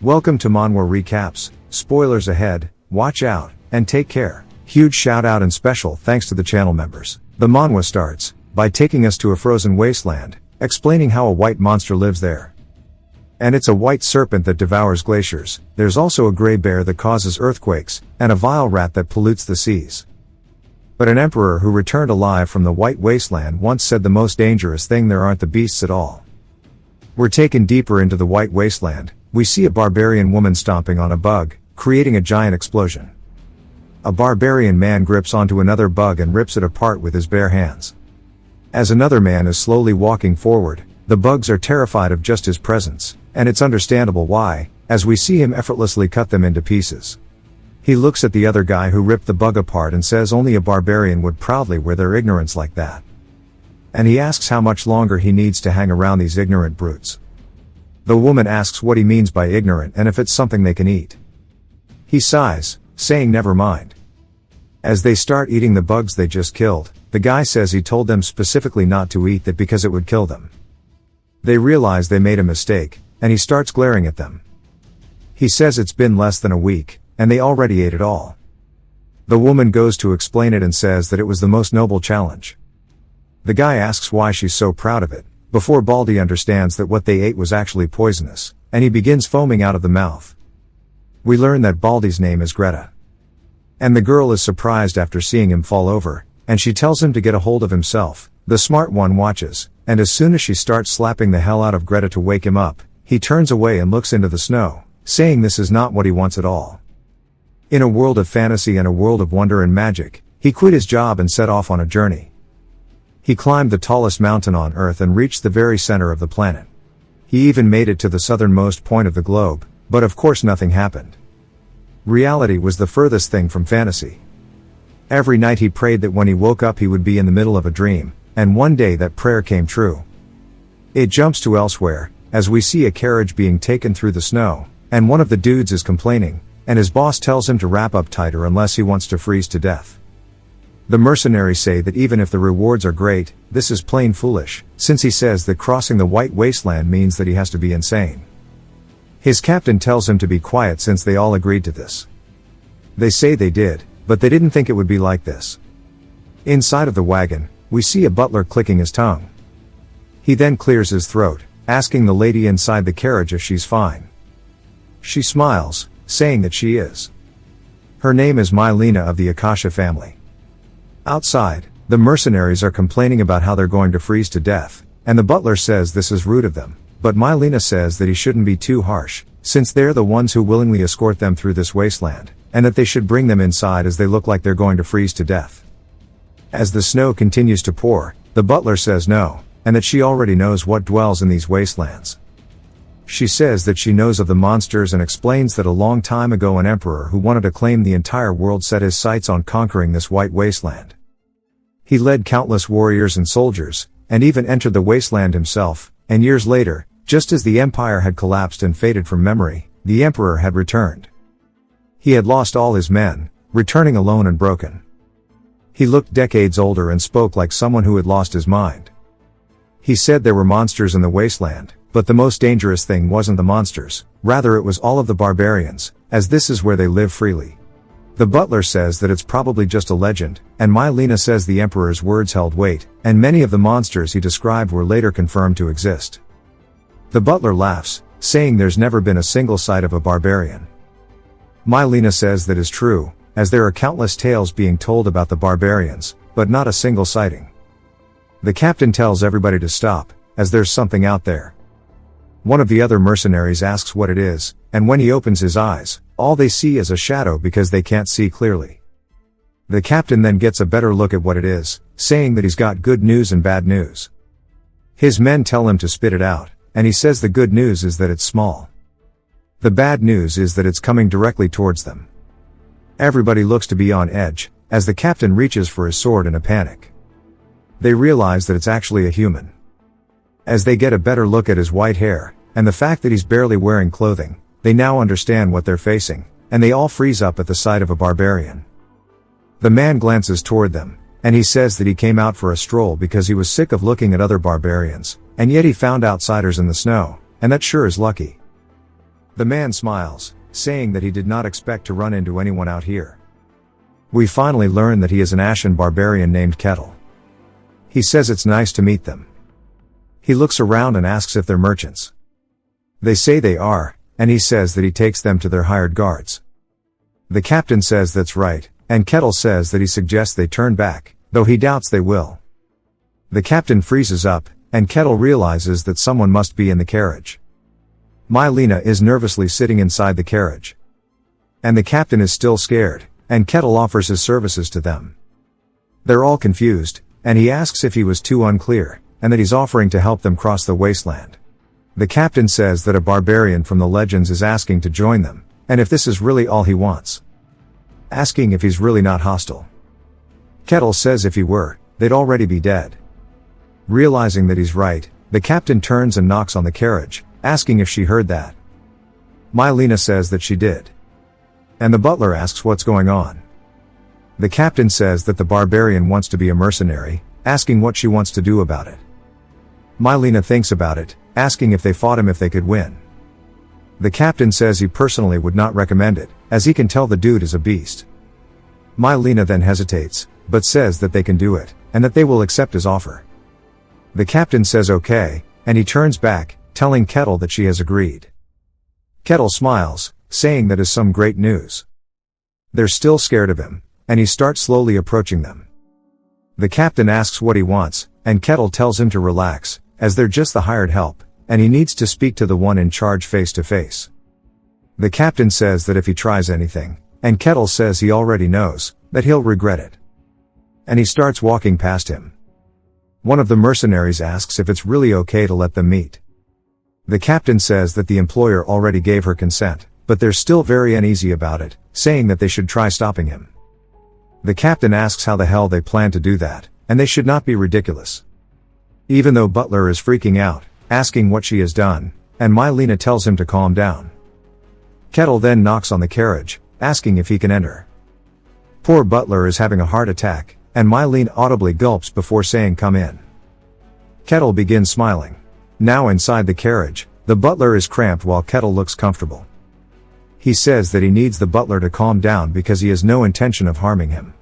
Welcome to Manhwa Recaps, spoilers ahead, watch out, and take care. Huge shout out and special thanks to the channel members. The manhwa starts by taking us to a frozen wasteland, explaining how a white monster lives there. And it's a white serpent that devours glaciers. There's also a gray bear that causes earthquakes, and a vile rat that pollutes the seas. But an emperor who returned alive from the white wasteland once said the most dangerous thing there aren't the beasts at all. We're taken deeper into the white wasteland. We see a barbarian woman stomping on a bug, creating a giant explosion. A barbarian man grips onto another bug and rips it apart with his bare hands. As another man is slowly walking forward, the bugs are terrified of just his presence, and it's understandable why, as we see him effortlessly cut them into pieces. He looks at the other guy who ripped the bug apart and says only a barbarian would proudly wear their ignorance like that. And he asks how much longer he needs to hang around these ignorant brutes. The woman asks what he means by ignorant and if it's something they can eat. He sighs, saying never mind. As they start eating the bugs they just killed, the guy says he told them specifically not to eat that because it would kill them. They realize they made a mistake, and he starts glaring at them. He says it's been less than a week, and they already ate it all. The woman goes to explain it and says that it was the most noble challenge. The guy asks why she's so proud of it, before Baldy understands that what they ate was actually poisonous, and he begins foaming out of the mouth. We learn that Baldy's name is Greta. And the girl is surprised after seeing him fall over, and she tells him to get a hold of himself. The smart one watches, and as soon as she starts slapping the hell out of Greta to wake him up, he turns away and looks into the snow, saying this is not what he wants at all. In a world of fantasy and a world of wonder and magic, he quit his job and set off on a journey. He climbed the tallest mountain on Earth and reached the very center of the planet. He even made it to the southernmost point of the globe, but of course nothing happened. Reality was the furthest thing from fantasy. Every night he prayed that when he woke up he would be in the middle of a dream, and one day that prayer came true. It jumps to elsewhere, as we see a carriage being taken through the snow, and one of the dudes is complaining, and his boss tells him to wrap up tighter unless he wants to freeze to death. The mercenaries say that even if the rewards are great, this is plain foolish, since he says that crossing the white wasteland means that he has to be insane. His captain tells him to be quiet since they all agreed to this. They say they did, but they didn't think it would be like this. Inside of the wagon, we see a butler clicking his tongue. He then clears his throat, asking the lady inside the carriage if she's fine. She smiles, saying that she is. Her name is Mylena of the Akasha family. Outside, the mercenaries are complaining about how they're going to freeze to death, and the butler says this is rude of them. But Mylena says that he shouldn't be too harsh, since they're the ones who willingly escort them through this wasteland, and that they should bring them inside as they look like they're going to freeze to death. As the snow continues to pour, the butler says no, and that she already knows what dwells in these wastelands. She says that she knows of the monsters and explains that a long time ago an emperor who wanted to claim the entire world set his sights on conquering this white wasteland. He led countless warriors and soldiers, and even entered the wasteland himself, and years later, just as the empire had collapsed and faded from memory, the emperor had returned. He had lost all his men, returning alone and broken. He looked decades older and spoke like someone who had lost his mind. He said there were monsters in the wasteland, but the most dangerous thing wasn't the monsters, rather it was all of the barbarians, as this is where they live freely. The butler says that it's probably just a legend, and Mylena says the emperor's words held weight, and many of the monsters he described were later confirmed to exist. The butler laughs, saying there's never been a single sight of a barbarian. Mylena says that is true, as there are countless tales being told about the barbarians, but not a single sighting. The captain tells everybody to stop, as there's something out there. One of the other mercenaries asks what it is, and when he opens his eyes, all they see is a shadow because they can't see clearly. The captain then gets a better look at what it is, saying that he's got good news and bad news. His men tell him to spit it out, and he says the good news is that it's small. The bad news is that it's coming directly towards them. Everybody looks to be on edge, as the captain reaches for his sword in a panic. They realize that it's actually a human. As they get a better look at his white hair, and the fact that he's barely wearing clothing, they now understand what they're facing, and they all freeze up at the sight of a barbarian. The man glances toward them, and he says that he came out for a stroll because he was sick of looking at other barbarians, and yet he found outsiders in the snow, and that sure is lucky. The man smiles, saying that he did not expect to run into anyone out here. We finally learn that he is an ashen barbarian named Kettle. He says it's nice to meet them. He looks around and asks if they're merchants. They say they are, and he says that he takes them to their hired guards. The captain says that's right, and Kettle says that he suggests they turn back, though he doubts they will. The captain freezes up, and Kettle realizes that someone must be in the carriage. Mylena is nervously sitting inside the carriage. And the captain is still scared, and Kettle offers his services to them. They're all confused, and he asks if he was too unclear, and that he's offering to help them cross the wasteland. The captain says that a barbarian from the legends is asking to join them, and if this is really all he wants. Asking if he's really not hostile. Kettle says if he were, they'd already be dead. Realizing that he's right, the captain turns and knocks on the carriage, asking if she heard that. Mylena says that she did. And the butler asks what's going on. The captain says that the barbarian wants to be a mercenary, asking what she wants to do about it. Mylena thinks about it, asking if they fought him if they could win. The captain says he personally would not recommend it, as he can tell the dude is a beast. Mylena then hesitates, but says that they can do it, and that they will accept his offer. The captain says okay, and he turns back, telling Kettle that she has agreed. Kettle smiles, saying that is some great news. They're still scared of him, and he starts slowly approaching them. The captain asks what he wants, and Kettle tells him to relax, as they're just the hired help, and he needs to speak to the one in charge face to face. The captain says that if he tries anything, and Kettle says he already knows, that he'll regret it. And he starts walking past him. One of the mercenaries asks if it's really okay to let them meet. The captain says that the employer already gave her consent, but they're still very uneasy about it, saying that they should try stopping him. The captain asks how the hell they plan to do that, and they should not be ridiculous. Even though Butler is freaking out, asking what she has done, and Mylena tells him to calm down. Kettle then knocks on the carriage, asking if he can enter. Poor Butler is having a heart attack, and Mylena audibly gulps before saying come in. Kettle begins smiling. Now inside the carriage, the butler is cramped while Kettle looks comfortable. He says that he needs the butler to calm down because he has no intention of harming him.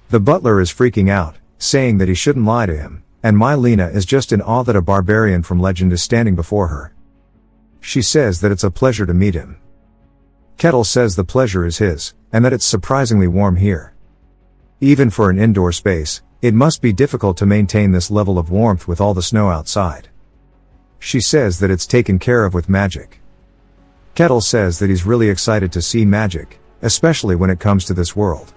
The butler is freaking out, saying that he shouldn't lie to him, and Mylena is just in awe that a barbarian from legend is standing before her. She says that it's a pleasure to meet him. Kettle says the pleasure is his, and that it's surprisingly warm here. Even for an indoor space, it must be difficult to maintain this level of warmth with all the snow outside. She says that it's taken care of with magic. Kettle says that he's really excited to see magic, especially when it comes to this world.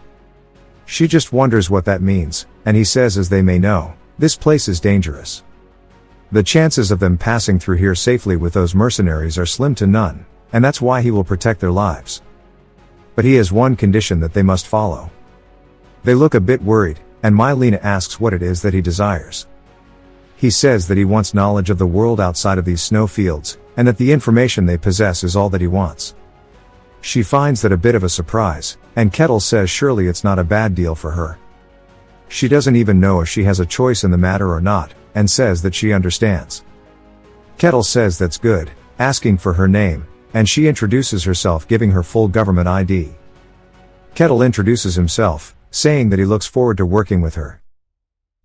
She just wonders what that means, and he says as they may know, this place is dangerous. The chances of them passing through here safely with those mercenaries are slim to none, and that's why he will protect their lives. But he has one condition that they must follow. They look a bit worried, and Mylena asks what it is that he desires. He says that he wants knowledge of the world outside of these snow fields, and that the information they possess is all that he wants. She finds that a bit of a surprise, and Kettle says surely it's not a bad deal for her. She doesn't even know if she has a choice in the matter or not, and says that she understands. Kettle says that's good, asking for her name, and she introduces herself giving her full government ID. Kettle introduces himself, saying that he looks forward to working with her.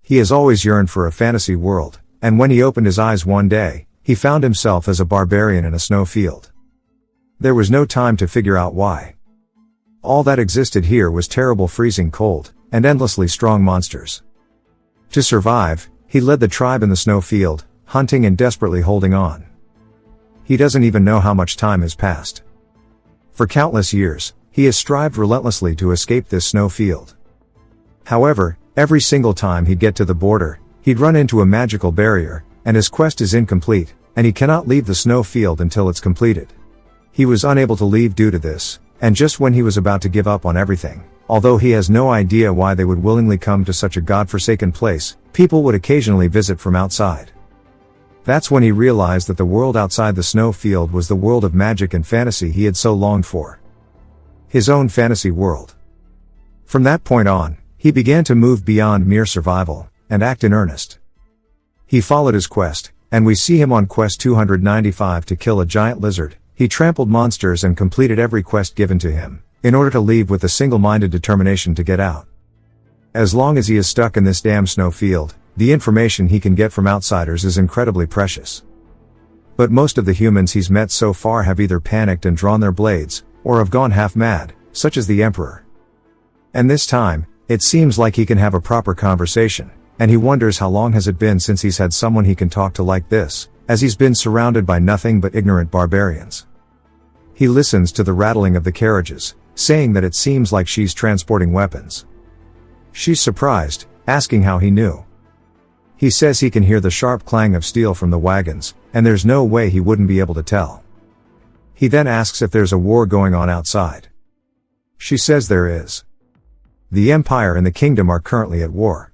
He has always yearned for a fantasy world, and when he opened his eyes one day, he found himself as a barbarian in a snow field. There was no time to figure out why. All that existed here was terrible freezing cold, and endlessly strong monsters. To survive, he led the tribe in the snow field, hunting and desperately holding on. He doesn't even know how much time has passed. For countless years, he has strived relentlessly to escape this snow field. However, every single time he'd get to the border, he'd run into a magical barrier, and his quest is incomplete, and he cannot leave the snow field until it's completed. He was unable to leave due to this, and just when he was about to give up on everything, although he has no idea why they would willingly come to such a godforsaken place, people would occasionally visit from outside. That's when he realized that the world outside the snow field was the world of magic and fantasy he had so longed for. His own fantasy world. From that point on, he began to move beyond mere survival, and act in earnest. He followed his quest, and we see him on quest 295 to kill a giant lizard. He trampled monsters and completed every quest given to him, in order to leave with a single-minded determination to get out. As long as he is stuck in this damn snow field, the information he can get from outsiders is incredibly precious. But most of the humans he's met so far have either panicked and drawn their blades, or have gone half mad, such as the Emperor. And this time, it seems like he can have a proper conversation, and he wonders how long has it been since he's had someone he can talk to like this, as he's been surrounded by nothing but ignorant barbarians. He listens to the rattling of the carriages, saying that it seems like she's transporting weapons. She's surprised, asking how he knew. He says he can hear the sharp clang of steel from the wagons, and there's no way he wouldn't be able to tell. He then asks if there's a war going on outside. She says there is. The Empire and the Kingdom are currently at war.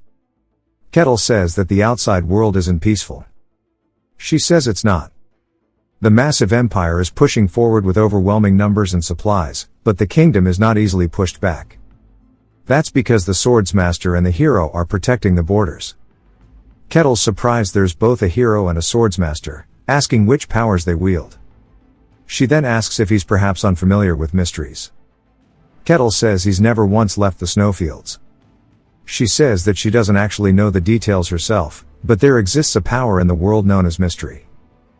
Kettle says that the outside world isn't peaceful. She says it's not. The massive empire is pushing forward with overwhelming numbers and supplies, but the kingdom is not easily pushed back. That's because the swordsmaster and the hero are protecting the borders. Kettle's surprised there's both a hero and a swordsmaster, asking which powers they wield. She then asks if he's perhaps unfamiliar with mysteries. Kettle says he's never once left the snowfields. She says that she doesn't actually know the details herself, but there exists a power in the world known as mystery.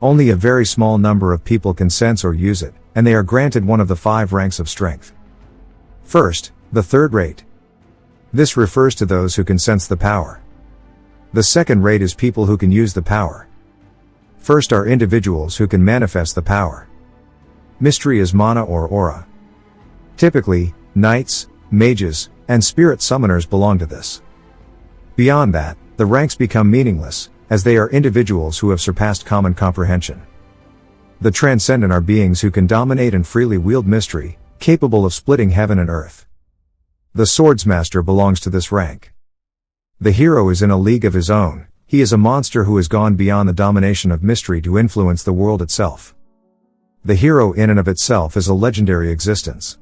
Only a very small number of people can sense or use it, and they are granted one of the 5 ranks of strength. First, the third rate. This refers to those who can sense the power. The second rate is people who can use the power. First are individuals who can manifest the power. Mystery is mana or aura. Typically, knights, mages, and spirit summoners belong to this. Beyond that, the ranks become meaningless, as they are individuals who have surpassed common comprehension. The transcendent are beings who can dominate and freely wield mystery, capable of splitting heaven and earth. The swordsmaster belongs to this rank. The hero is in a league of his own. He is a monster who has gone beyond the domination of mystery to influence the world itself. The hero in and of itself is a legendary existence.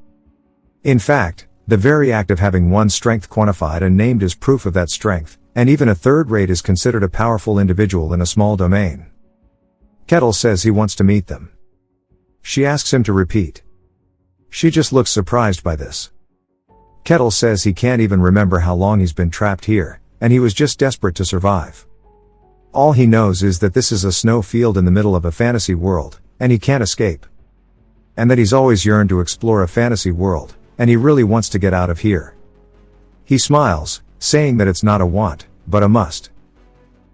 In fact, the very act of having one's strength quantified and named is proof of that strength, and even a third rate is considered a powerful individual in a small domain. Kettle says he wants to meet them. She asks him to repeat. She just looks surprised by this. Kettle says he can't even remember how long he's been trapped here, and he was just desperate to survive. All he knows is that this is a snow field in the middle of a fantasy world, and he can't escape. And that he's always yearned to explore a fantasy world, and he really wants to get out of here. He smiles, saying that it's not a want, but a must.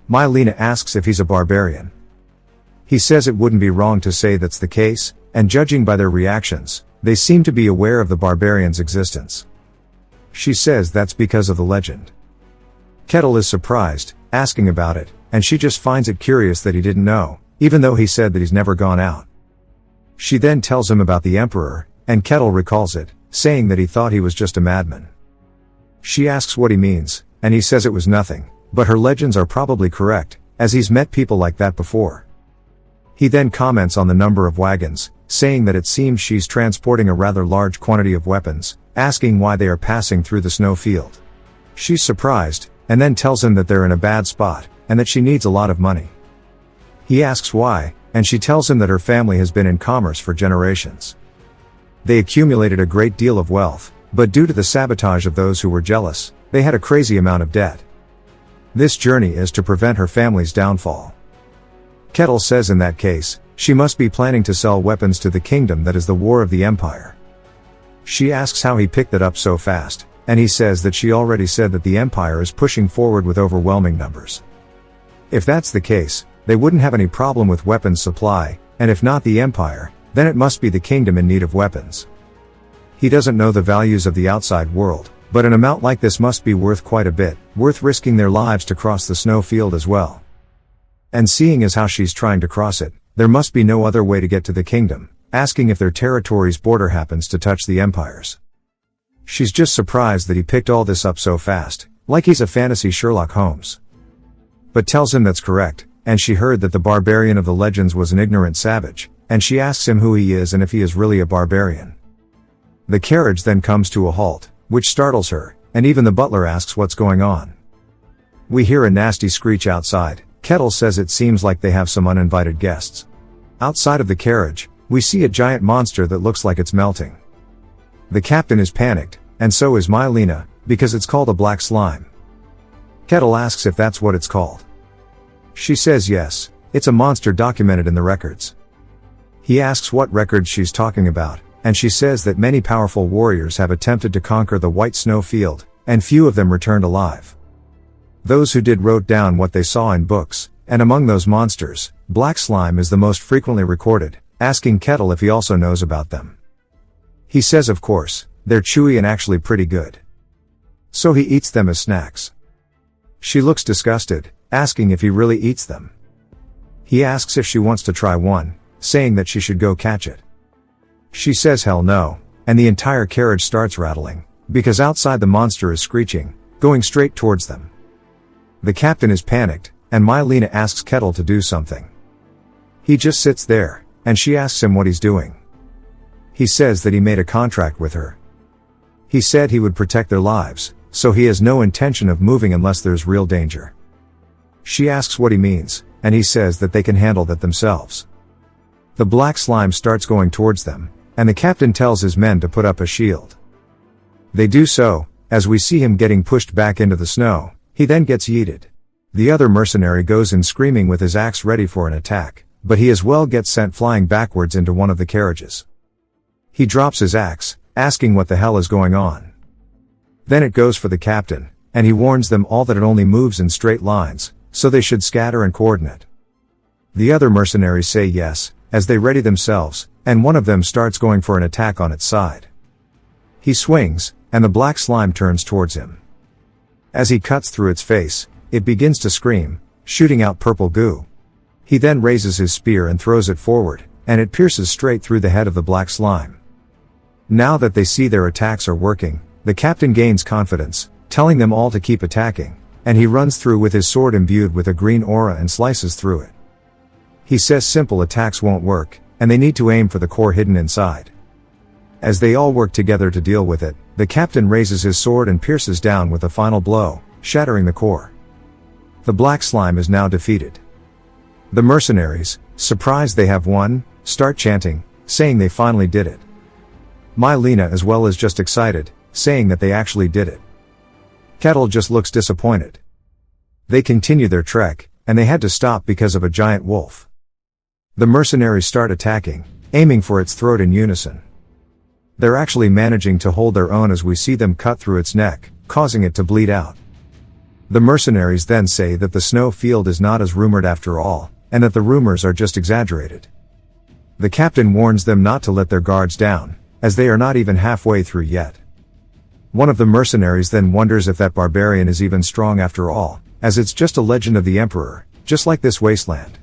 Mylena asks if he's a barbarian. He says it wouldn't be wrong to say that's the case, and judging by their reactions, they seem to be aware of the barbarian's existence. She says that's because of the legend. Kettle is surprised, asking about it, and she just finds it curious that he didn't know, even though he said that he's never gone out. She then tells him about the Emperor, and Kettle recalls it, saying that he thought he was just a madman. She asks what he means, and he says it was nothing, but her legends are probably correct, as he's met people like that before. He then comments on the number of wagons, saying that it seems she's transporting a rather large quantity of weapons, asking why they are passing through the snow field. She's surprised, and then tells him that they're in a bad spot, and that she needs a lot of money. He asks why, and she tells him that her family has been in commerce for generations. They accumulated a great deal of wealth, but due to the sabotage of those who were jealous, they had a crazy amount of debt. This journey is to prevent her family's downfall. Kettle says in that case, she must be planning to sell weapons to the kingdom that is the war of the empire. She asks how he picked that up so fast, and he says that she already said that the empire is pushing forward with overwhelming numbers. If that's the case, they wouldn't have any problem with weapons supply, and if not the empire, then it must be the kingdom in need of weapons. He doesn't know the values of the outside world, but an amount like this must be worth quite a bit, worth risking their lives to cross the snow field as well. And seeing as how she's trying to cross it, there must be no other way to get to the kingdom, asking if their territory's border happens to touch the empire's. She's just surprised that he picked all this up so fast, like he's a fantasy Sherlock Holmes. But tells him that's correct, and she heard that the barbarian of the legends was an ignorant savage, and she asks him who he is and if he is really a barbarian. The carriage then comes to a halt, which startles her, and even the butler asks what's going on. We hear a nasty screech outside. Kettle says it seems like they have some uninvited guests. Outside of the carriage, we see a giant monster that looks like it's melting. The captain is panicked, and so is Mylena, because it's called a black slime. Kettle asks if that's what it's called. She says yes, it's a monster documented in the records. He asks what records she's talking about, and she says that many powerful warriors have attempted to conquer the white snow field, and few of them returned alive. Those who did wrote down what they saw in books, and among those monsters, black slime is the most frequently recorded, asking Kettle if he also knows about them. He says of course, they're chewy and actually pretty good. So he eats them as snacks. She looks disgusted, asking if he really eats them. He asks if she wants to try one, saying that she should go catch it. She says hell no, and the entire carriage starts rattling, because outside the monster is screeching, going straight towards them. The captain is panicked, and Mylena asks Kettle to do something. He just sits there, and she asks him what he's doing. He says that he made a contract with her. He said he would protect their lives, so he has no intention of moving unless there's real danger. She asks what he means, and he says that they can handle that themselves. The black slime starts going towards them, and the captain tells his men to put up a shield. They do so, as we see him getting pushed back into the snow. He then gets yeeted. The other mercenary goes in screaming with his axe ready for an attack, but he as well gets sent flying backwards into one of the carriages. He drops his axe, asking what the hell is going on. Then it goes for the captain, and he warns them all that it only moves in straight lines, so they should scatter and coordinate. The other mercenaries say yes, as they ready themselves, and one of them starts going for an attack on its side. He swings, and the black slime turns towards him. As he cuts through its face, it begins to scream, shooting out purple goo. He then raises his spear and throws it forward, and it pierces straight through the head of the black slime. Now that they see their attacks are working, the captain gains confidence, telling them all to keep attacking, and he runs through with his sword imbued with a green aura and slices through it. He says simple attacks won't work, and they need to aim for the core hidden inside. As they all work together to deal with it, the captain raises his sword and pierces down with a final blow, shattering the core. The black slime is now defeated. The mercenaries, surprised they have won, start chanting, saying they finally did it. Mylena as well is just excited, saying that they actually did it. Kettle just looks disappointed. They continue their trek, and they had to stop because of a giant wolf. The mercenaries start attacking, aiming for its throat in unison. They're actually managing to hold their own as we see them cut through its neck, causing it to bleed out. The mercenaries then say that the snow field is not as rumored after all, and that the rumors are just exaggerated. The captain warns them not to let their guards down, as they are not even halfway through yet. One of the mercenaries then wonders if that barbarian is even strong after all, as it's just a legend of the emperor, just like this wasteland.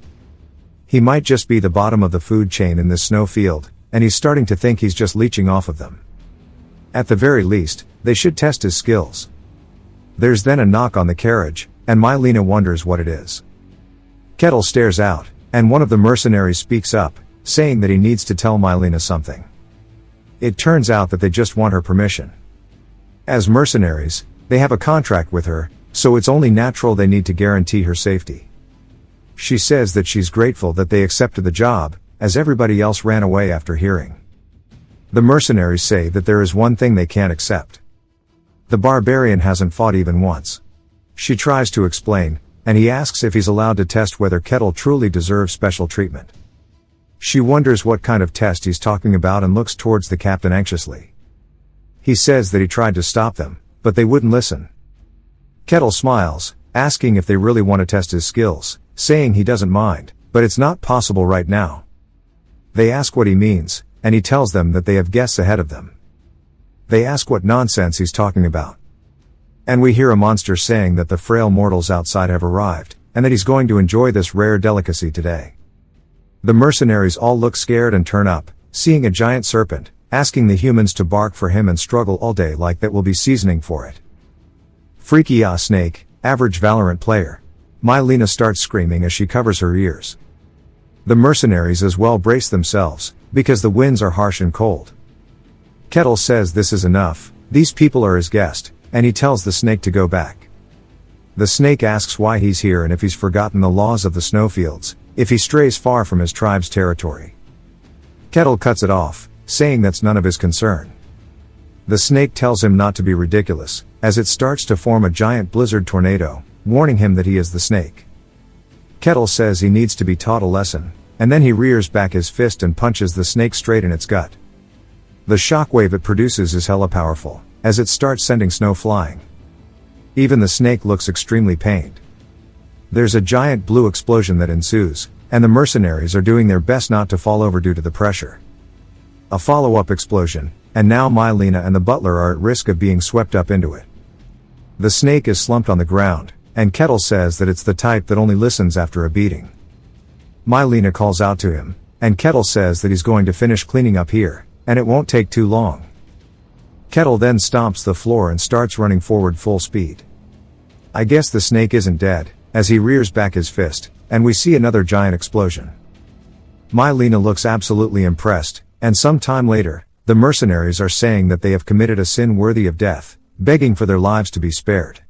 He might just be the bottom of the food chain in this snow field, and he's starting to think he's just leeching off of them. At the very least, they should test his skills. There's then a knock on the carriage, and Mylena wonders what it is. Kettle stares out, and one of the mercenaries speaks up, saying that he needs to tell Mylena something. It turns out that they just want her permission. As mercenaries, they have a contract with her, so it's only natural they need to guarantee her safety. She says that she's grateful that they accepted the job, as everybody else ran away after hearing. The mercenaries say that there is one thing they can't accept. The barbarian hasn't fought even once. She tries to explain, and he asks if he's allowed to test whether Kettle truly deserves special treatment. She wonders what kind of test he's talking about and looks towards the captain anxiously. He says that he tried to stop them, but they wouldn't listen. Kettle smiles, asking if they really want to test his skills, saying he doesn't mind, but it's not possible right now. They ask what he means, and he tells them that they have guests ahead of them. They ask what nonsense he's talking about. And we hear a monster saying that the frail mortals outside have arrived, and that he's going to enjoy this rare delicacy today. The mercenaries all look scared and turn up, seeing a giant serpent, asking the humans to bark for him and struggle all day like that will be seasoning for it. Freaky snake, average Valorant player. Mylena starts screaming as she covers her ears. The mercenaries as well brace themselves, because the winds are harsh and cold. Kettle says this is enough, these people are his guest, and he tells the snake to go back. The snake asks why he's here and if he's forgotten the laws of the snowfields, if he strays far from his tribe's territory. Kettle cuts it off, saying that's none of his concern. The snake tells him not to be ridiculous, as it starts to form a giant blizzard tornado, warning him that he is the snake. Kettle says he needs to be taught a lesson, and then he rears back his fist and punches the snake straight in its gut. The shockwave it produces is hella powerful, as it starts sending snow flying. Even the snake looks extremely pained. There's a giant blue explosion that ensues, and the mercenaries are doing their best not to fall over due to the pressure. A follow-up explosion, and now Mylena and the butler are at risk of being swept up into it. The snake is slumped on the ground, and Kettle says that it's the type that only listens after a beating. Mylena calls out to him, and Kettle says that he's going to finish cleaning up here, and it won't take too long. Kettle then stomps the floor and starts running forward full speed. I guess the snake isn't dead, as he rears back his fist, and we see another giant explosion. Mylena looks absolutely impressed, and some time later, the mercenaries are saying that they have committed a sin worthy of death, begging for their lives to be spared.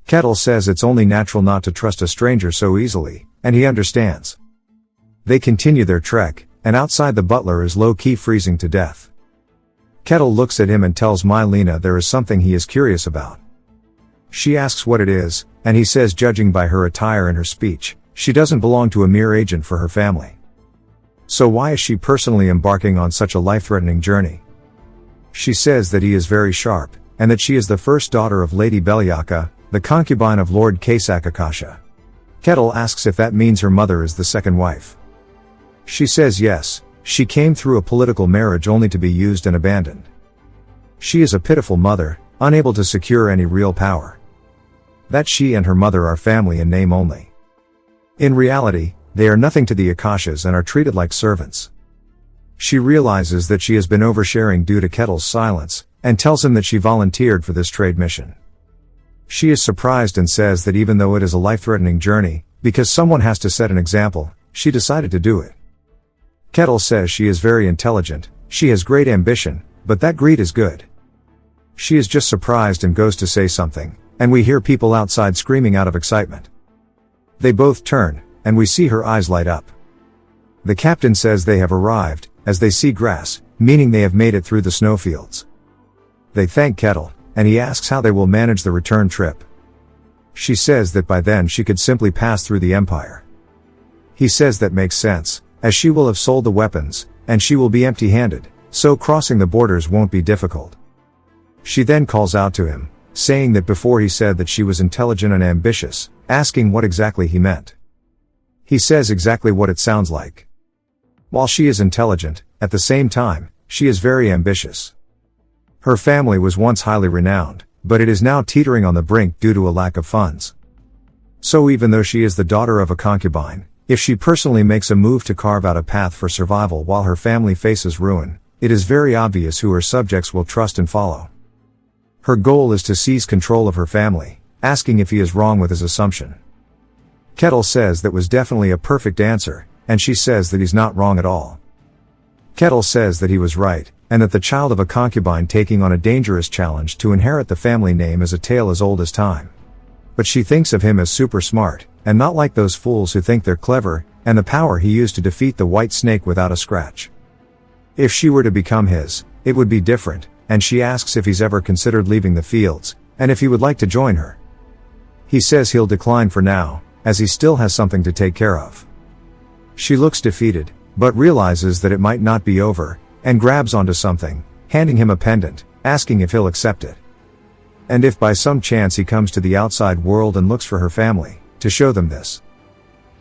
Kettle says it's only natural not to trust a stranger so easily, and he understands. They continue their trek, and outside the butler is low-key freezing to death. Kettle looks at him and tells Mylena there is something he is curious about. She asks what it is, and he says judging by her attire and her speech, she doesn't belong to a mere agent for her family. So why is she personally embarking on such a life-threatening journey? She says that he is very sharp, and that she is the first daughter of Lady Belyaka, the concubine of Lord Kasakakasha. Kettle asks if that means her mother is the second wife. She says yes, she came through a political marriage only to be used and abandoned. She is a pitiful mother, unable to secure any real power. That she and her mother are family in name only. In reality, they are nothing to the Akashas and are treated like servants. She realizes that she has been oversharing due to Kettle's silence, and tells him that she volunteered for this trade mission. She is surprised and says that even though it is a life-threatening journey, because someone has to set an example, she decided to do it. Kettle says she is very intelligent, she has great ambition, but that greed is good. She is just surprised and goes to say something, and we hear people outside screaming out of excitement. They both turn, and we see her eyes light up. The captain says they have arrived, as they see grass, meaning they have made it through the snowfields. They thank Kettle, and he asks how they will manage the return trip. She says that by then she could simply pass through the empire. He says that makes sense, as she will have sold the weapons, and she will be empty-handed, so crossing the borders won't be difficult. She then calls out to him, saying that before he said that she was intelligent and ambitious, asking what exactly he meant. He says exactly what it sounds like. While she is intelligent, at the same time, she is very ambitious. Her family was once highly renowned, but it is now teetering on the brink due to a lack of funds. So even though she is the daughter of a concubine, if she personally makes a move to carve out a path for survival while her family faces ruin, it is very obvious who her subjects will trust and follow. Her goal is to seize control of her family, asking if he is wrong with his assumption. Kettle says that was definitely a perfect answer, and she says that he's not wrong at all. Kettle says that he was right, and that the child of a concubine taking on a dangerous challenge to inherit the family name is a tale as old as time. But she thinks of him as super smart, and not like those fools who think they're clever, and the power he used to defeat the white snake without a scratch. If she were to become his, it would be different, and she asks if he's ever considered leaving the fields, and if he would like to join her. He says he'll decline for now, as he still has something to take care of. She looks defeated, but realizes that it might not be over, and grabs onto something, handing him a pendant, asking if he'll accept it. And if by some chance he comes to the outside world and looks for her family, to show them this.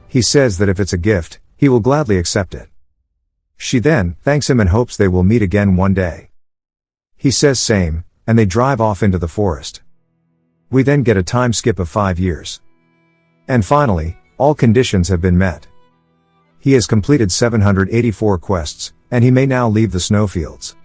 He says that if it's a gift, he will gladly accept it. She then thanks him and hopes they will meet again one day. He says same, and they drive off into the forest. We then get a time skip of 5 years. And finally, all conditions have been met. He has completed 784 quests, and he may now leave the snowfields.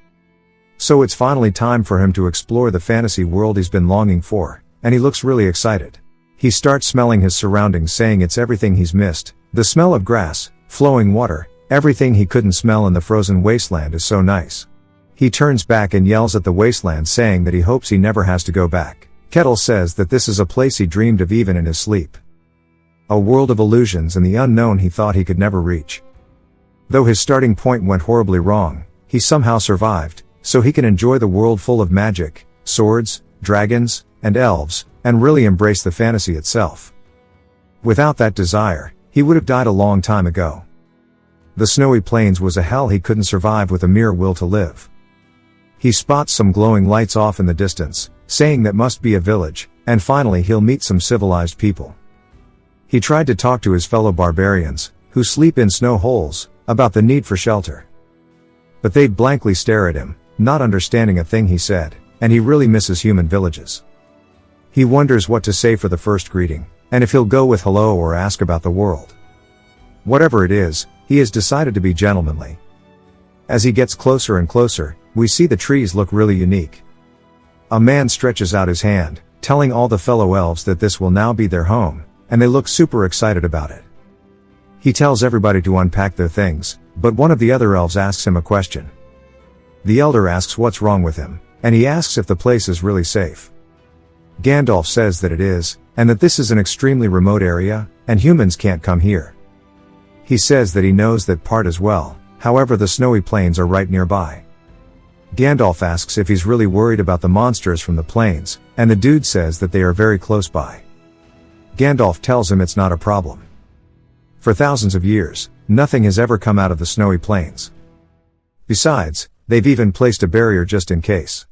So it's finally time for him to explore the fantasy world he's been longing for, and he looks really excited. He starts smelling his surroundings, saying it's everything he's missed, the smell of grass, flowing water, everything he couldn't smell in the frozen wasteland is so nice. He turns back and yells at the wasteland, saying that he hopes he never has to go back. Kettle says that this is a place he dreamed of even in his sleep. A world of illusions and the unknown he thought he could never reach. Though his starting point went horribly wrong, he somehow survived, so he can enjoy the world full of magic, swords, dragons, and elves, and really embrace the fantasy itself. Without that desire, he would have died a long time ago. The snowy plains was a hell he couldn't survive with a mere will to live. He spots some glowing lights off in the distance, saying that must be a village, and finally he'll meet some civilized people. He tried to talk to his fellow barbarians, who sleep in snow holes, about the need for shelter. But they'd blankly stare at him, not understanding a thing he said, and he really misses human villages. He wonders what to say for the first greeting, and if he'll go with hello or ask about the world. Whatever it is, he has decided to be gentlemanly. As he gets closer and closer, we see the trees look really unique. A man stretches out his hand, telling all the fellow elves that this will now be their home, and they look super excited about it. He tells everybody to unpack their things, but one of the other elves asks him a question. The elder asks what's wrong with him, and he asks if the place is really safe. Gandalf says that it is, and that this is an extremely remote area, and humans can't come here. He says that he knows that part as well, however the snowy plains are right nearby. Gandalf asks if he's really worried about the monsters from the plains, and the dude says that they are very close by. Gandalf tells him it's not a problem. For thousands of years, nothing has ever come out of the snowy plains. Besides, they've even placed a barrier just in case.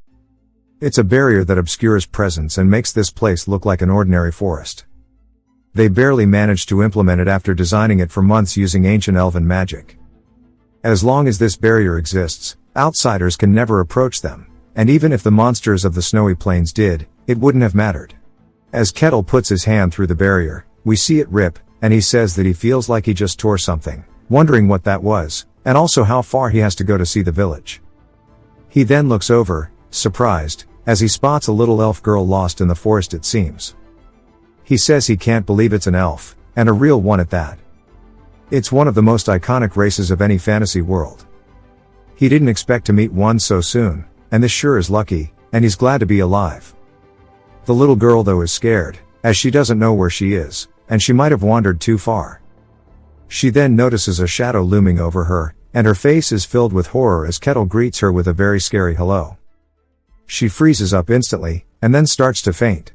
It's a barrier that obscures presence and makes this place look like an ordinary forest. They barely managed to implement it after designing it for months using ancient elven magic. As long as this barrier exists, outsiders can never approach them, and even if the monsters of the snowy plains did, it wouldn't have mattered. As Kettle puts his hand through the barrier, we see it rip, and he says that he feels like he just tore something, wondering what that was, and also how far he has to go to see the village. He then looks over, surprised, as he spots a little elf girl lost in the forest it seems. He says he can't believe it's an elf, and a real one at that. It's one of the most iconic races of any fantasy world. He didn't expect to meet one so soon, and this sure is lucky, and he's glad to be alive. The little girl though is scared, as she doesn't know where she is, and she might have wandered too far. She then notices a shadow looming over her, and her face is filled with horror as Kettle greets her with a very scary hello. She freezes up instantly, and then starts to faint.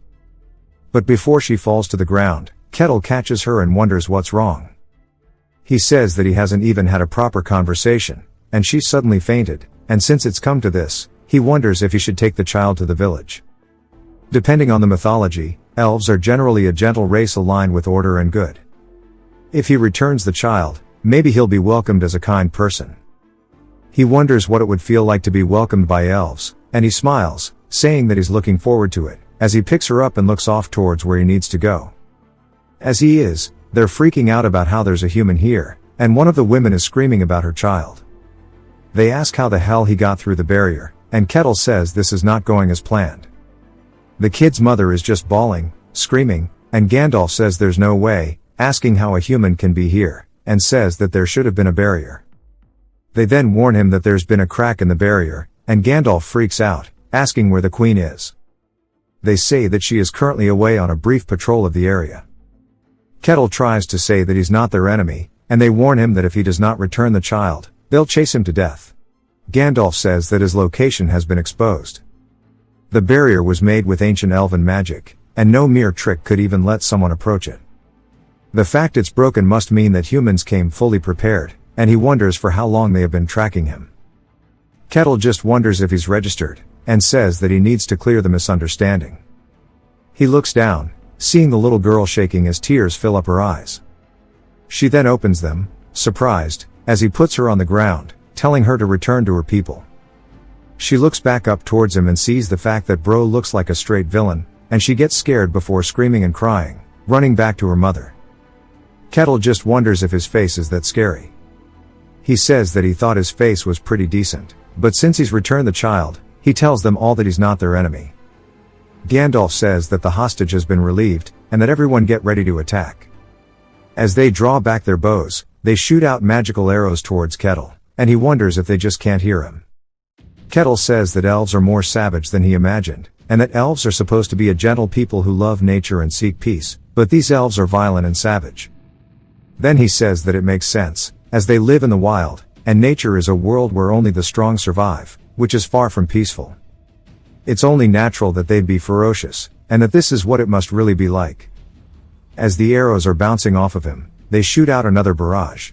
But before she falls to the ground, Kettle catches her and wonders what's wrong. He says that he hasn't even had a proper conversation, and she's suddenly fainted, and since it's come to this, he wonders if he should take the child to the village. Depending on the mythology, elves are generally a gentle race aligned with order and good. If he returns the child, maybe he'll be welcomed as a kind person. He wonders what it would feel like to be welcomed by elves, and he smiles, saying that he's looking forward to it, as he picks her up and looks off towards where he needs to go. As he is, they're freaking out about how there's a human here, and one of the women is screaming about her child. They ask how the hell he got through the barrier, and Kettle says this is not going as planned. The kid's mother is just bawling, screaming, and Gandalf says there's no way, asking how a human can be here, and says that there should have been a barrier. They then warn him that there's been a crack in the barrier, and Gandalf freaks out, asking where the queen is. They say that she is currently away on a brief patrol of the area. Kettle tries to say that he's not their enemy, and they warn him that if he does not return the child, they'll chase him to death. Gandalf says that his location has been exposed. The barrier was made with ancient elven magic, and no mere trick could even let someone approach it. The fact it's broken must mean that humans came fully prepared, and he wonders for how long they have been tracking him. Kettle just wonders if he's registered, and says that he needs to clear the misunderstanding. He looks down, seeing the little girl shaking as tears fill up her eyes. She then opens them, surprised, as he puts her on the ground, telling her to return to her people. She looks back up towards him and sees the fact that bro looks like a straight villain, and she gets scared before screaming and crying, running back to her mother. Kettle just wonders if his face is that scary. He says that he thought his face was pretty decent, but since he's returned the child, he tells them all that he's not their enemy. Gandalf says that the hostage has been relieved, and that everyone get ready to attack. As they draw back their bows, they shoot out magical arrows towards Kettle, and he wonders if they just can't hear him. Kettle says that elves are more savage than he imagined, and that elves are supposed to be a gentle people who love nature and seek peace, but these elves are violent and savage. Then he says that it makes sense, as they live in the wild, and nature is a world where only the strong survive, which is far from peaceful. It's only natural that they'd be ferocious, and that this is what it must really be like. As the arrows are bouncing off of him, they shoot out another barrage.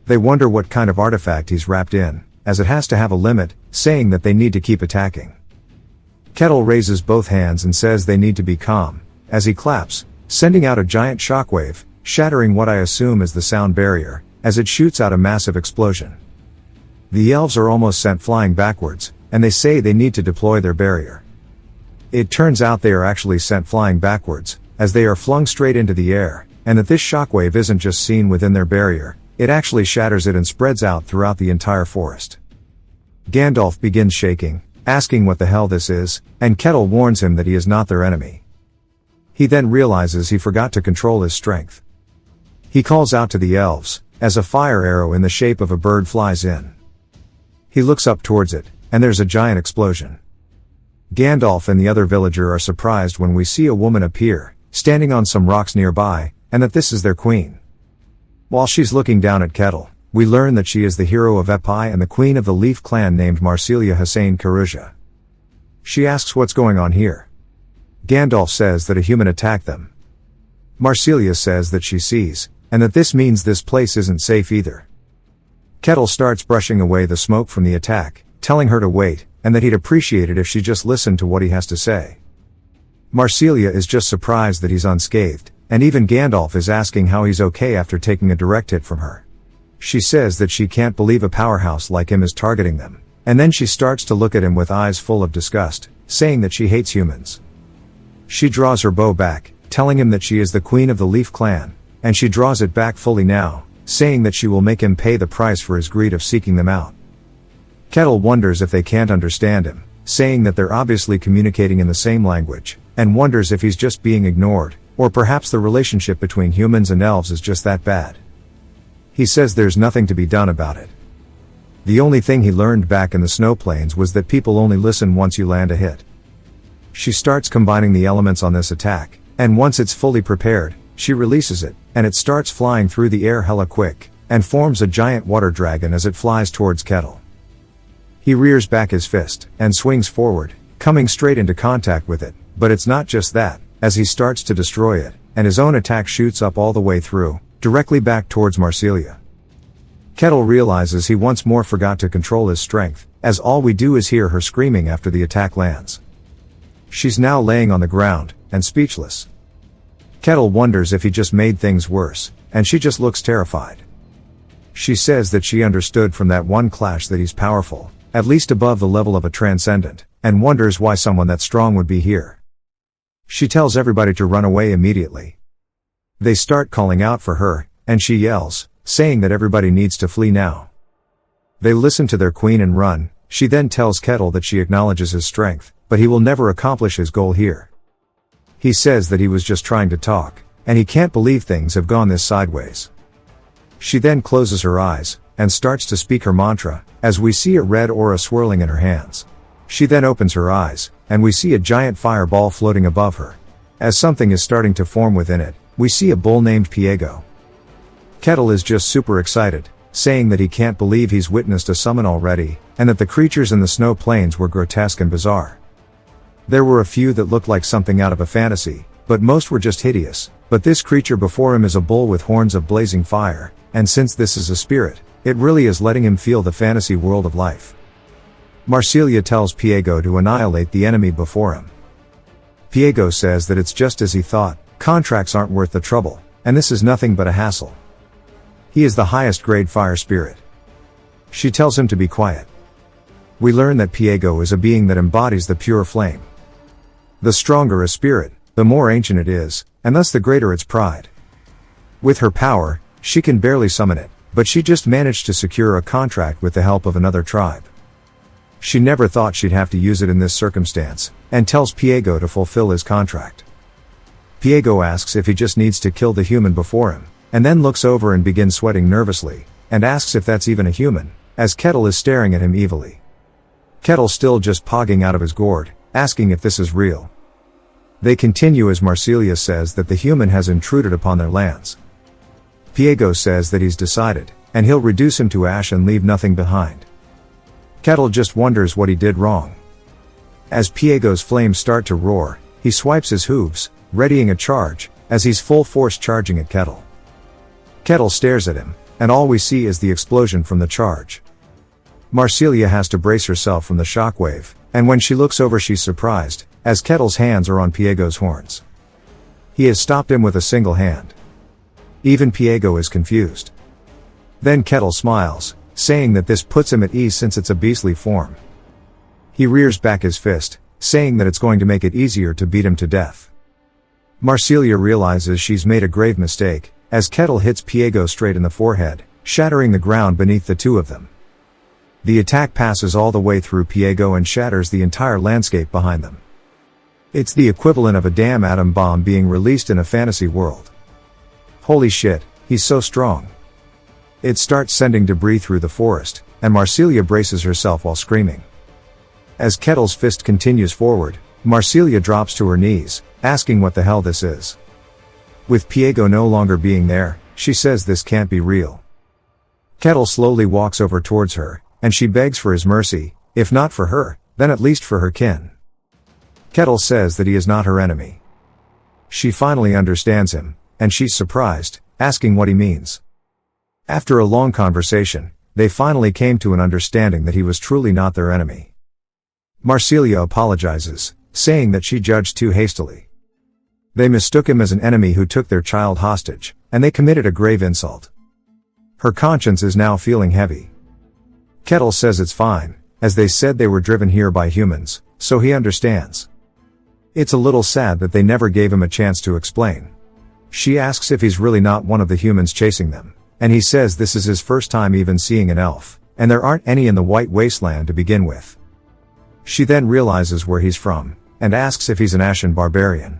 They wonder what kind of artifact he's wrapped in, as it has to have a limit, saying that they need to keep attacking. Kettle raises both hands and says they need to be calm, as he claps, sending out a giant shockwave, shattering what I assume is the sound barrier, as it shoots out a massive explosion. The elves are almost sent flying backwards, and they say they need to deploy their barrier. It turns out they are actually sent flying backwards, as they are flung straight into the air, and that this shockwave isn't just seen within their barrier, it actually shatters it and spreads out throughout the entire forest. Gandalf begins shaking, asking what the hell this is, and Kettle warns him that he is not their enemy. He then realizes he forgot to control his strength. He calls out to the elves, as a fire arrow in the shape of a bird flies in. He looks up towards it, and there's a giant explosion. Gandalf and the other villager are surprised when we see a woman appear, standing on some rocks nearby, and that this is their queen. While she's looking down at Kettle, we learn that she is the hero of Epi and the queen of the Leaf clan named Marsilia Hussein Karuja. She asks what's going on here. Gandalf says that a human attacked them. Marsilia says that she sees, and that this means this place isn't safe either. Kettle starts brushing away the smoke from the attack, telling her to wait, and that he'd appreciate it if she just listened to what he has to say. Marsilia is just surprised that he's unscathed, and even Gandalf is asking how he's okay after taking a direct hit from her. She says that she can't believe a powerhouse like him is targeting them, and then she starts to look at him with eyes full of disgust, saying that she hates humans. She draws her bow back, telling him that she is the queen of the Leaf clan, and she draws it back fully now, saying that she will make him pay the price for his greed of seeking them out. Kettle wonders if they can't understand him, saying that they're obviously communicating in the same language, and wonders if he's just being ignored, or perhaps the relationship between humans and elves is just that bad. He says there's nothing to be done about it. The only thing he learned back in the snow plains was that people only listen once you land a hit. She starts combining the elements on this attack, and once it's fully prepared, she releases it, and it starts flying through the air hella quick, and forms a giant water dragon as it flies towards Kettle. He rears back his fist, and swings forward, coming straight into contact with it, but it's not just that, as he starts to destroy it, and his own attack shoots up all the way through, directly back towards Marsilia. Kettle realizes he once more forgot to control his strength, as all we do is hear her screaming after the attack lands. She's now laying on the ground, and speechless. Kettle wonders if he just made things worse, and she just looks terrified. She says that she understood from that one clash that he's powerful, at least above the level of a transcendent, and wonders why someone that strong would be here. She tells everybody to run away immediately. They start calling out for her, and she yells, saying that everybody needs to flee now. They listen to their queen and run. She then tells Kettle that she acknowledges his strength, but he will never accomplish his goal here. He says that he was just trying to talk, and he can't believe things have gone this sideways. She then closes her eyes, and starts to speak her mantra, as we see a red aura swirling in her hands. She then opens her eyes, and we see a giant fireball floating above her. As something is starting to form within it, we see a bull named Piego. Kettle is just super excited, saying that he can't believe he's witnessed a summon already, and that the creatures in the snow plains were grotesque and bizarre. There were a few that looked like something out of a fantasy, but most were just hideous, but this creature before him is a bull with horns of blazing fire, and since this is a spirit, it really is letting him feel the fantasy world of life. Marsilia tells Piego to annihilate the enemy before him. Piego says that it's just as he thought, contracts aren't worth the trouble, and this is nothing but a hassle. He is the highest grade fire spirit. She tells him to be quiet. We learn that Piego is a being that embodies the pure flame. The stronger a spirit, the more ancient it is, and thus the greater its pride. With her power, she can barely summon it, but she just managed to secure a contract with the help of another tribe. She never thought she'd have to use it in this circumstance, and tells Piego to fulfill his contract. Piego asks if he just needs to kill the human before him, and then looks over and begins sweating nervously, and asks if that's even a human, as Kettle is staring at him evilly. Kettle still just pogging out of his gourd, asking if this is real. They continue as Marsilia says that the human has intruded upon their lands. Piego says that he's decided, and he'll reduce him to ash and leave nothing behind. Kettle just wonders what he did wrong. As Piego's flames start to roar, he swipes his hooves, readying a charge, as he's full force charging at Kettle. Kettle stares at him, and all we see is the explosion from the charge. Marsilia has to brace herself from the shockwave, and when she looks over she's surprised, as Kettle's hands are on Piego's horns. He has stopped him with a single hand. Even Piego is confused. Then Kettle smiles, saying that this puts him at ease since it's a beastly form. He rears back his fist, saying that it's going to make it easier to beat him to death. Marsilia realizes she's made a grave mistake, as Kettle hits Piego straight in the forehead, shattering the ground beneath the two of them. The attack passes all the way through Piego and shatters the entire landscape behind them. It's the equivalent of a damn atom bomb being released in a fantasy world. Holy shit, he's so strong. It starts sending debris through the forest, and Marsilia braces herself while screaming. As Kettle's fist continues forward, Marsilia drops to her knees, asking what the hell this is. With Piego no longer being there, she says this can't be real. Kettle slowly walks over towards her, and she begs for his mercy, if not for her, then at least for her kin. Kettle says that he is not her enemy. She finally understands him, and she's surprised, asking what he means. After a long conversation, they finally came to an understanding that he was truly not their enemy. Marsilia apologizes, saying that she judged too hastily. They mistook him as an enemy who took their child hostage, and they committed a grave insult. Her conscience is now feeling heavy. Kettle says it's fine, as they said they were driven here by humans, so he understands. It's a little sad that they never gave him a chance to explain. She asks if he's really not one of the humans chasing them, and he says this is his first time even seeing an elf, and there aren't any in the White Wasteland to begin with. She then realizes where he's from, and asks if he's an Ashen barbarian.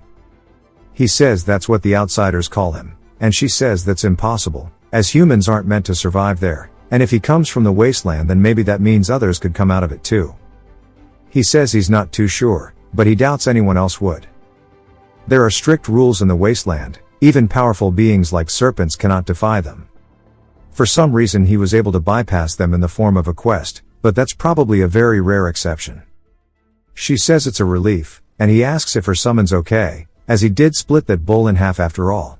He says that's what the outsiders call him, and she says that's impossible, as humans aren't meant to survive there, and if he comes from the wasteland then maybe that means others could come out of it too. He says he's not too sure, but he doubts anyone else would. There are strict rules in the wasteland, even powerful beings like serpents cannot defy them. For some reason he was able to bypass them in the form of a quest, but that's probably a very rare exception. She says it's a relief, and he asks if her summon's okay, as he did split that bull in half after all.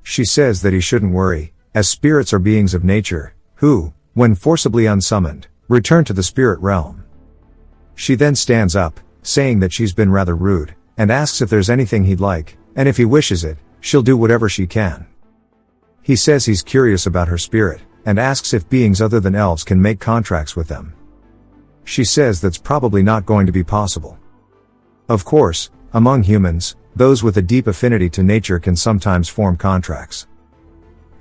She says that he shouldn't worry, as spirits are beings of nature, who, when forcibly unsummoned, return to the spirit realm. She then stands up, saying that she's been rather rude, and asks if there's anything he'd like, and if he wishes it, she'll do whatever she can. He says he's curious about her spirit, and asks if beings other than elves can make contracts with them. She says that's probably not going to be possible. Of course, among humans, those with a deep affinity to nature can sometimes form contracts.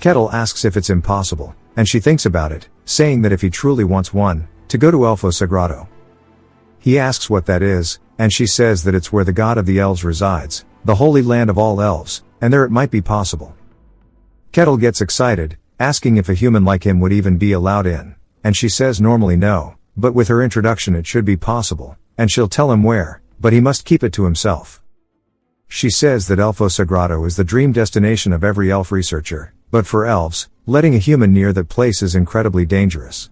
Kettle asks if it's impossible, and she thinks about it, saying that if he truly wants one, to go to Elfo Sagrado. He asks what that is, and she says that it's where the god of the elves resides, the holy land of all elves, and there it might be possible. Kettle gets excited, asking if a human like him would even be allowed in, and she says normally no, but with her introduction it should be possible, and she'll tell him where, but he must keep it to himself. She says that Elfo Sagrado is the dream destination of every elf researcher, but for elves, letting a human near that place is incredibly dangerous.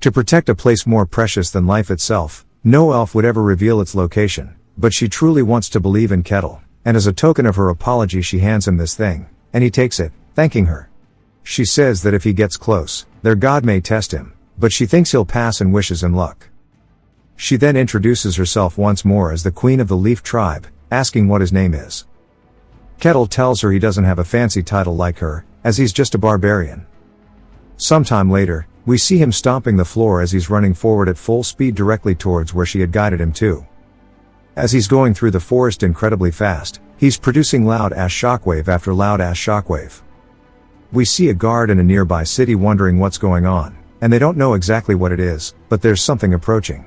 To protect a place more precious than life itself, no elf would ever reveal its location, but she truly wants to believe in Kettle, and as a token of her apology she hands him this thing, and he takes it, thanking her. She says that if he gets close, their god may test him, but she thinks he'll pass and wishes him luck. She then introduces herself once more as the queen of the Leaf tribe, asking what his name is. Kettle tells her he doesn't have a fancy title like her, as he's just a barbarian. Sometime later, we see him stomping the floor as he's running forward at full speed directly towards where she had guided him to. As he's going through the forest incredibly fast, he's producing loud-ass shockwave after loud-ass shockwave. We see a guard in a nearby city wondering what's going on, and they don't know exactly what it is, but there's something approaching.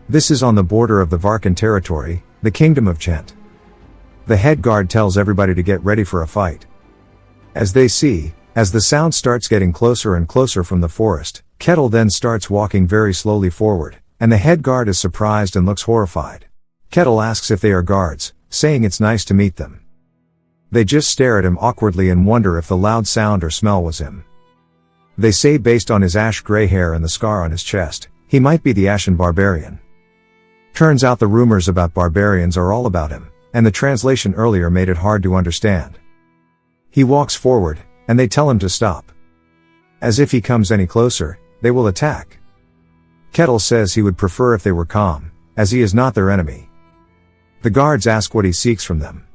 This is on the border of the Varkan territory, the kingdom of Chent. The head guard tells everybody to get ready for a fight. As they see, as the sound starts getting closer and closer from the forest, Kettle then starts walking very slowly forward, and the head guard is surprised and looks horrified. Kettle asks if they are guards, saying it's nice to meet them. They just stare at him awkwardly and wonder if the loud sound or smell was him. They say based on his ash-gray hair and the scar on his chest, he might be the Ashen Barbarian. Turns out the rumors about barbarians are all about him, and the translation earlier made it hard to understand. He walks forward, and they tell him to stop. As if he comes any closer, they will attack. Kettle says he would prefer if they were calm, as he is not their enemy. The guards ask what he seeks from them.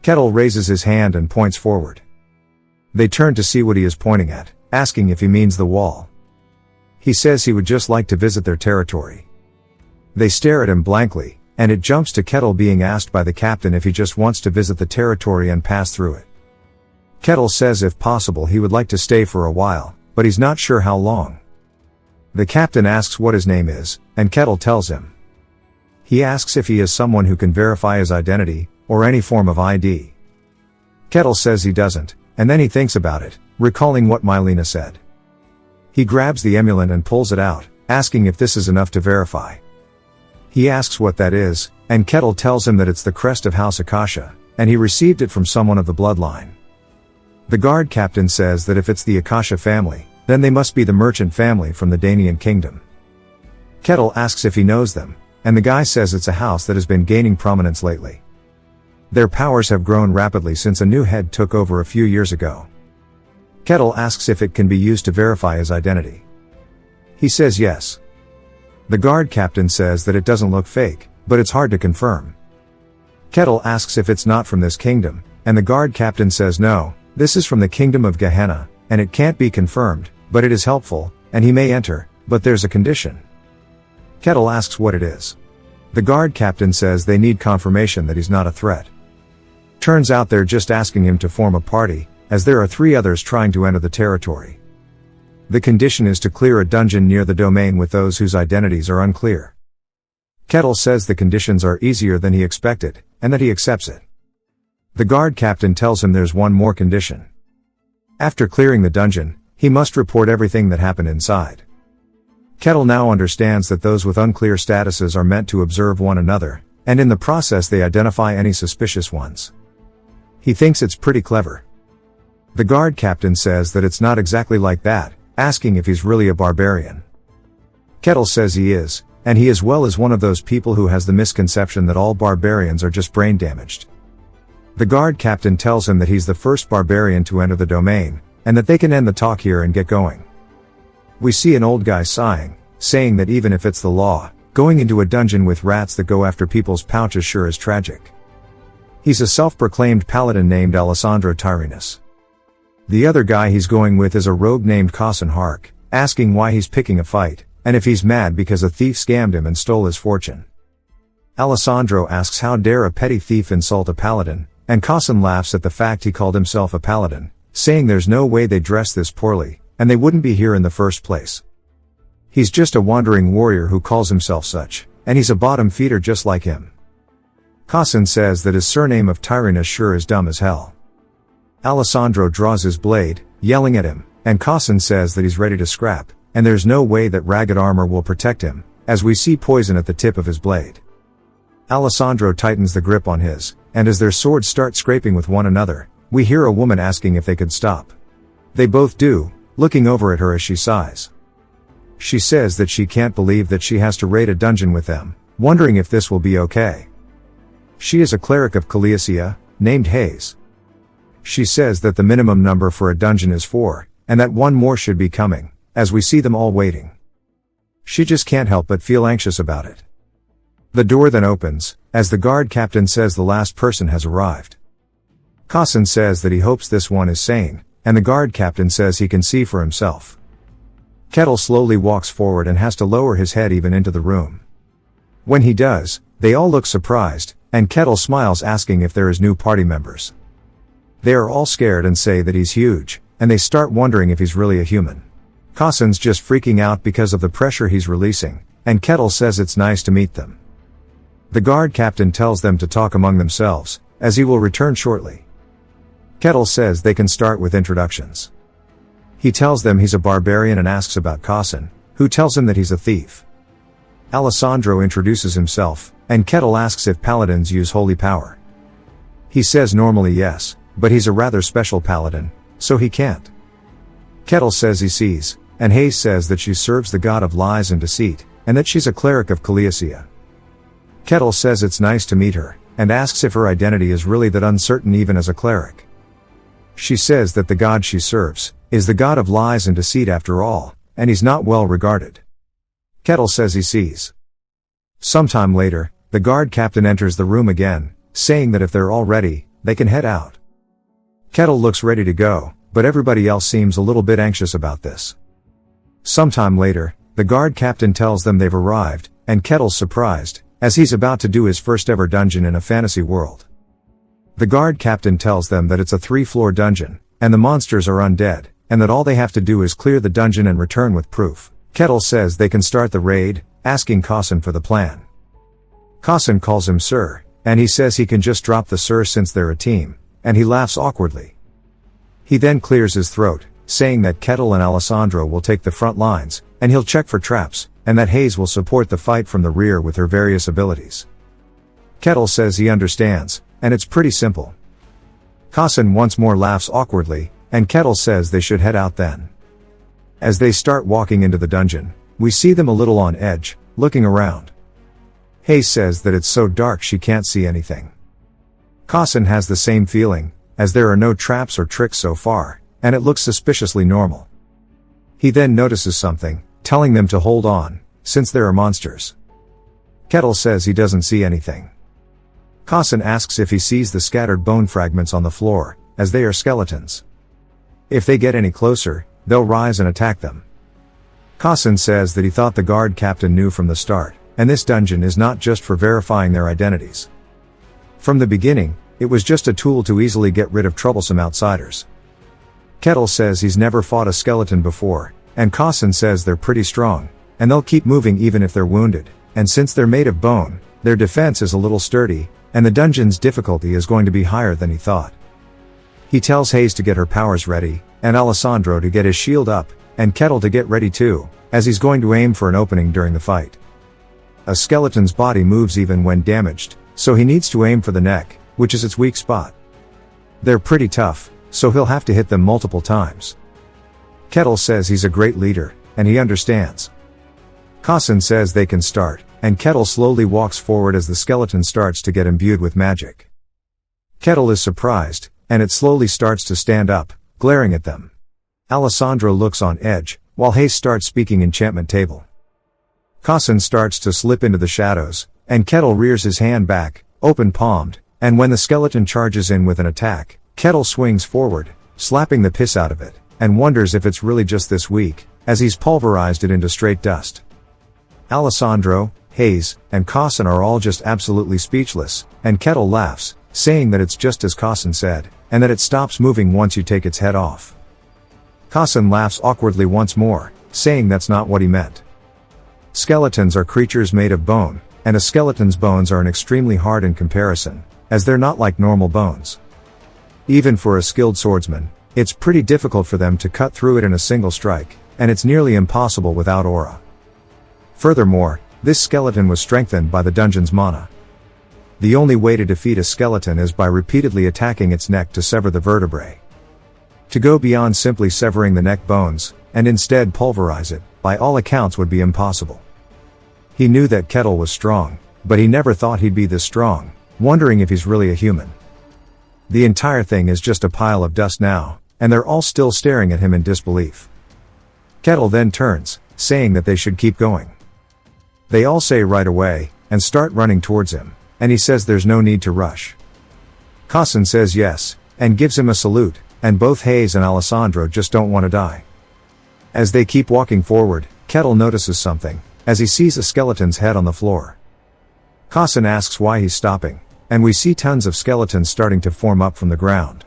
Kettle raises his hand and points forward. They turn to see what he is pointing at, asking if he means the wall. He says he would just like to visit their territory. They stare at him blankly, and it jumps to Kettle being asked by the captain if he just wants to visit the territory and pass through it. Kettle says if possible he would like to stay for a while, but he's not sure how long. The captain asks what his name is, and Kettle tells him. He asks if he is someone who can verify his identity, or any form of ID. Kettle says he doesn't, and then he thinks about it, recalling what Mylena said. He grabs the emulant and pulls it out, asking if this is enough to verify. He asks what that is, and Kettle tells him that it's the crest of House Akasha, and he received it from someone of the bloodline. The guard captain says that if it's the Akasha family, then they must be the merchant family from the Danian kingdom. Kettle asks if he knows them, and the guy says it's a house that has been gaining prominence lately. Their powers have grown rapidly since a new head took over a few years ago. Kettle asks if it can be used to verify his identity. He says yes. The guard captain says that it doesn't look fake, but it's hard to confirm. Kettle asks if it's not from this kingdom, and the guard captain says no, this is from the kingdom of Gehenna, and it can't be confirmed, but it is helpful, and he may enter, but there's a condition. Kettle asks what it is. The guard captain says they need confirmation that he's not a threat. Turns out they're just asking him to form a party, as there are 3 others trying to enter the territory. The condition is to clear a dungeon near the domain with those whose identities are unclear. Kettle says the conditions are easier than he expected, and that he accepts it. The guard captain tells him there's one more condition. After clearing the dungeon, he must report everything that happened inside. Kettle now understands that those with unclear statuses are meant to observe one another, and in the process they identify any suspicious ones. He thinks it's pretty clever. The guard captain says that it's not exactly like that, asking if he's really a barbarian. Kettle says he is, and he as well is one of those people who has the misconception that all barbarians are just brain damaged. The guard captain tells him that he's the first barbarian to enter the domain, and that they can end the talk here and get going. We see an old guy sighing, saying that even if it's the law, going into a dungeon with rats that go after people's pouches sure is tragic. He's a self-proclaimed paladin named Alessandro Tyrinus. The other guy he's going with is a rogue named Kasen Hark, asking why he's picking a fight, and if he's mad because a thief scammed him and stole his fortune. Alessandro asks how dare a petty thief insult a paladin, and Kasen laughs at the fact he called himself a paladin, saying there's no way they dress this poorly, and they wouldn't be here in the first place. He's just a wandering warrior who calls himself such, and he's a bottom feeder just like him. Kasen says that his surname of Tyrinus sure is dumb as hell. Alessandro draws his blade, yelling at him, and Kasen says that he's ready to scrap, and there's no way that ragged armor will protect him, as we see poison at the tip of his blade. Alessandro tightens the grip on his, and as their swords start scraping with one another, we hear a woman asking if they could stop. They both do, looking over at her as she sighs. She says that she can't believe that she has to raid a dungeon with them, wondering if this will be okay. She is a cleric of Calesia, named Hayes. She says that the minimum number for a dungeon is 4, and that one more should be coming, as we see them all waiting. She just can't help but feel anxious about it. The door then opens, as the guard captain says the last person has arrived. Kasen says that he hopes this one is sane, and the guard captain says he can see for himself. Kettle slowly walks forward and has to lower his head even into the room. When he does, they all look surprised, and Kettle smiles asking if there is new party members. They are all scared and say that he's huge, and they start wondering if he's really a human. Kasen's just freaking out because of the pressure he's releasing, and Kettle says it's nice to meet them. The guard captain tells them to talk among themselves, as he will return shortly. Kettle says they can start with introductions. He tells them he's a barbarian and asks about Kasen, who tells him that he's a thief. Alessandro introduces himself, and Kettle asks if paladins use holy power. He says normally yes, but he's a rather special paladin, so he can't. Kettle says he sees, and Hayes says that she serves the god of lies and deceit, and that she's a cleric of Cilicia. Kettle says it's nice to meet her, and asks if her identity is really that uncertain even as a cleric. She says that the god she serves is the god of lies and deceit after all, and he's not well regarded. Kettle says he sees. Sometime later, the guard captain enters the room again, saying that if they're all ready, they can head out. Kettle looks ready to go, but everybody else seems a little bit anxious about this. Sometime later, the guard captain tells them they've arrived, and Kettle's surprised, as he's about to do his first ever dungeon in a fantasy world. The guard captain tells them that it's a 3-floor dungeon, and the monsters are undead, and that all they have to do is clear the dungeon and return with proof. Kettle says they can start the raid, asking Kosen for the plan. Kosen calls him sir, and he says he can just drop the sir since they're a team, and he laughs awkwardly. He then clears his throat, saying that Kettle and Alessandro will take the front lines, and he'll check for traps, and that Hayes will support the fight from the rear with her various abilities. Kettle says he understands, and it's pretty simple. Kosen once more laughs awkwardly, and Kettle says they should head out then. As they start walking into the dungeon, we see them a little on edge, looking around. Hayes says that it's so dark she can't see anything. Kosen has the same feeling, as there are no traps or tricks so far, and it looks suspiciously normal. He then notices something, telling them to hold on, since there are monsters. Kettle says he doesn't see anything. Kosen asks if he sees the scattered bone fragments on the floor, as they are skeletons. If they get any closer, they'll rise and attack them. Kosen says that he thought the guard captain knew from the start, and this dungeon is not just for verifying their identities. From the beginning, it was just a tool to easily get rid of troublesome outsiders. Kettle says he's never fought a skeleton before, and Kosen says they're pretty strong, and they'll keep moving even if they're wounded, and since they're made of bone, their defense is a little sturdy, and the dungeon's difficulty is going to be higher than he thought. He tells Hayes to get her powers ready, and Alessandro to get his shield up, and Kettle to get ready too, as he's going to aim for an opening during the fight. A skeleton's body moves even when damaged, so he needs to aim for the neck, which is its weak spot. They're pretty tough, so he'll have to hit them multiple times. Kettle says he's a great leader, and he understands. Kosen says they can start, and Kettle slowly walks forward as the skeleton starts to get imbued with magic. Kettle is surprised, and it slowly starts to stand up, glaring at them. Alessandro looks on edge, while Hayes starts speaking enchantment table. Kosen starts to slip into the shadows, and Kettle rears his hand back, open-palmed, and when the skeleton charges in with an attack, Kettle swings forward, slapping the piss out of it, and wonders if it's really just this weak, as he's pulverized it into straight dust. Alessandro, Hayes, and Kosen are all just absolutely speechless, and Kettle laughs, saying that it's just as Kosen said, and that it stops moving once you take its head off. Kosen laughs awkwardly once more, saying that's not what he meant. Skeletons are creatures made of bone, and a skeleton's bones are extremely hard in comparison, as they're not like normal bones. Even for a skilled swordsman, it's pretty difficult for them to cut through it in a single strike, and it's nearly impossible without aura. Furthermore, this skeleton was strengthened by the dungeon's mana. The only way to defeat a skeleton is by repeatedly attacking its neck to sever the vertebrae. To go beyond simply severing the neck bones, and instead pulverize it, by all accounts would be impossible. He knew that Kettle was strong, but he never thought he'd be this strong, wondering if he's really a human. The entire thing is just a pile of dust now, and they're all still staring at him in disbelief. Kettle then turns, saying that they should keep going. They all say right away, and start running towards him, and he says there's no need to rush. Kosen says yes, and gives him a salute, and both Hayes and Alessandro just don't want to die. As they keep walking forward, Kettle notices something, as he sees a skeleton's head on the floor. Kosen asks why he's stopping, and we see tons of skeletons starting to form up from the ground.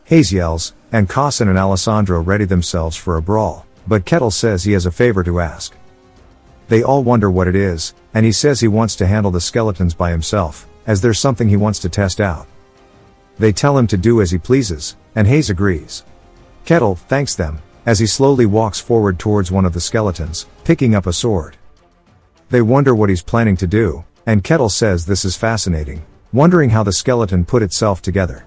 Hayes yells, and Kosen and Alessandro ready themselves for a brawl, but Kettle says he has a favor to ask. They all wonder what it is, and he says he wants to handle the skeletons by himself, as there's something he wants to test out. They tell him to do as he pleases, and Hayes agrees. Kettle thanks them, as he slowly walks forward towards one of the skeletons, picking up a sword. They wonder what he's planning to do, and Kettle says this is fascinating, wondering how the skeleton put itself together.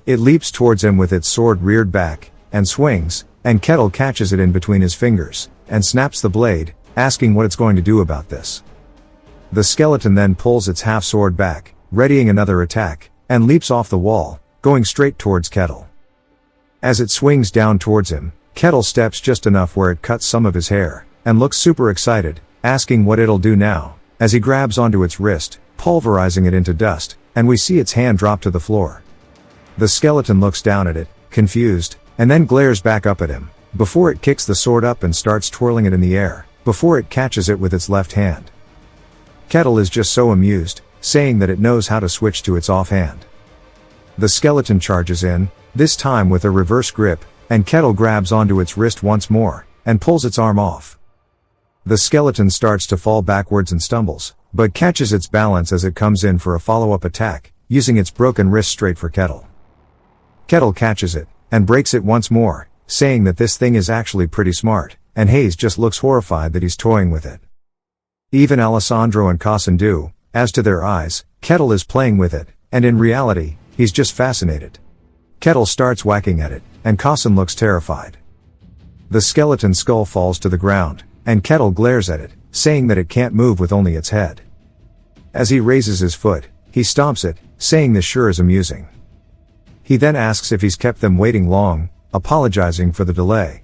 It leaps towards him with its sword reared back, and swings, and Kettle catches it in between his fingers, and snaps the blade, asking what it's going to do about this. The skeleton then pulls its half-sword back, readying another attack, and leaps off the wall, going straight towards Kettle. As it swings down towards him, Kettle steps just enough where it cuts some of his hair, and looks super excited, asking what it'll do now, as he grabs onto its wrist, pulverizing it into dust, and we see its hand drop to the floor. The skeleton looks down at it, confused, and then glares back up at him, before it kicks the sword up and starts twirling it in the air, before it catches it with its left hand. Kettle is just so amused, saying that it knows how to switch to its offhand. The skeleton charges in, this time with a reverse grip, and Kettle grabs onto its wrist once more, and pulls its arm off. The skeleton starts to fall backwards and stumbles, but catches its balance as it comes in for a follow-up attack, using its broken wrist straight for Kettle. Kettle catches it, and breaks it once more, saying that this thing is actually pretty smart, and Hayes just looks horrified that he's toying with it. Even Alessandro and Kassen do. As to their eyes, Kettle is playing with it, and in reality, he's just fascinated. Kettle starts whacking at it, and Kassen looks terrified. The skeleton skull falls to the ground, and Kettle glares at it, saying that it can't move with only its head. As he raises his foot, he stomps it, saying this sure is amusing. He then asks if he's kept them waiting long, apologizing for the delay.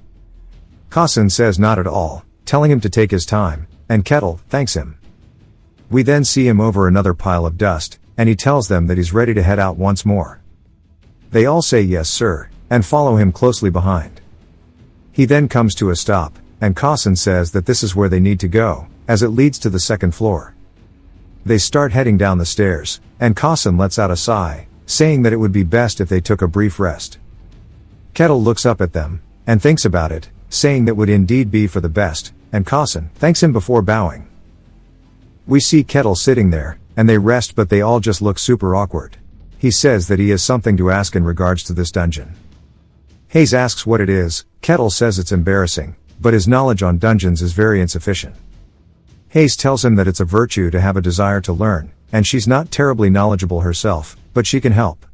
Kassen says not at all, telling him to take his time, and Kettle thanks him. We then see him over another pile of dust, and he tells them that he's ready to head out once more. They all say yes sir, and follow him closely behind. He then comes to a stop, and Kassen says that this is where they need to go, as it leads to the second floor. They start heading down the stairs, and Kassen lets out a sigh, saying that it would be best if they took a brief rest. Kettle looks up at them, and thinks about it, saying that would indeed be for the best, and Kassen thanks him before bowing. We see Kettle sitting there, and they rest but they all just look super awkward. He says that he has something to ask in regards to this dungeon. Hayes asks what it is, Kettle says it's embarrassing, but his knowledge on dungeons is very insufficient. Hayes tells him that it's a virtue to have a desire to learn, and she's not terribly knowledgeable herself, but she can help.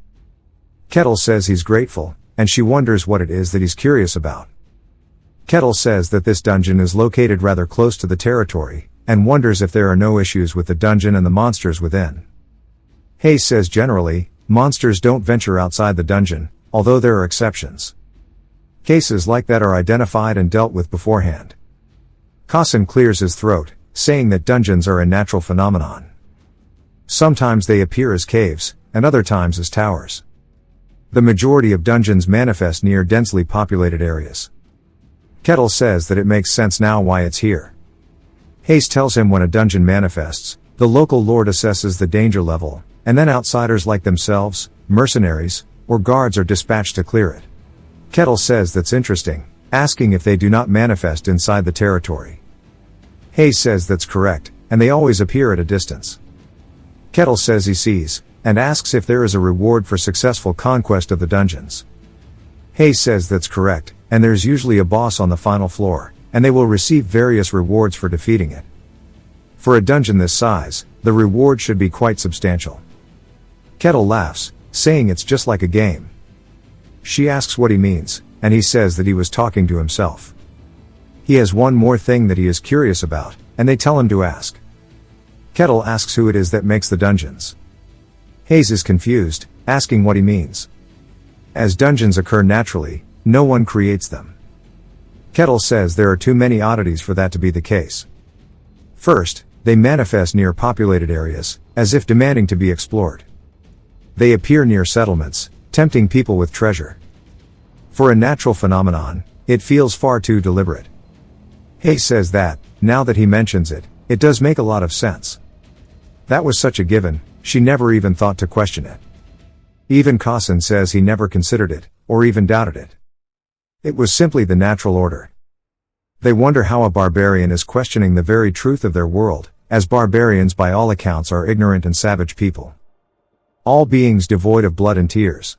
Kettle says he's grateful, and she wonders what it is that he's curious about. Kettle says that this dungeon is located rather close to the territory, and wonders if there are no issues with the dungeon and the monsters within. Hayes says generally, monsters don't venture outside the dungeon, although there are exceptions. Cases like that are identified and dealt with beforehand. Kassen clears his throat, saying that dungeons are a natural phenomenon. Sometimes they appear as caves, and other times as towers. The majority of dungeons manifest near densely populated areas. Kettle says that it makes sense now why it's here. Hayes tells him when a dungeon manifests, the local lord assesses the danger level, and then outsiders like themselves, mercenaries, or guards are dispatched to clear it. Kettle says that's interesting, asking if they do not manifest inside the territory. Hayes says that's correct, and they always appear at a distance. Kettle says he sees, and asks if there is a reward for successful conquest of the dungeons. Hayes says that's correct, and there's usually a boss on the final floor, and they will receive various rewards for defeating it. For a dungeon this size, the reward should be quite substantial. Kettle laughs, saying it's just like a game. She asks what he means, and he says that he was talking to himself. He has one more thing that he is curious about, and they tell him to ask. Kettle asks who it is that makes the dungeons. Hayes is confused, asking what he means. As dungeons occur naturally, no one creates them. Kettle says there are too many oddities for that to be the case. First, they manifest near populated areas, as if demanding to be explored. They appear near settlements, tempting people with treasure. For a natural phenomenon, it feels far too deliberate. Hayes says that, now that he mentions it, it does make a lot of sense. That was such a given, she never even thought to question it. Even Kassen says he never considered it, or even doubted it. It was simply the natural order. They wonder how a barbarian is questioning the very truth of their world, as barbarians by all accounts are ignorant and savage people. All beings devoid of blood and tears.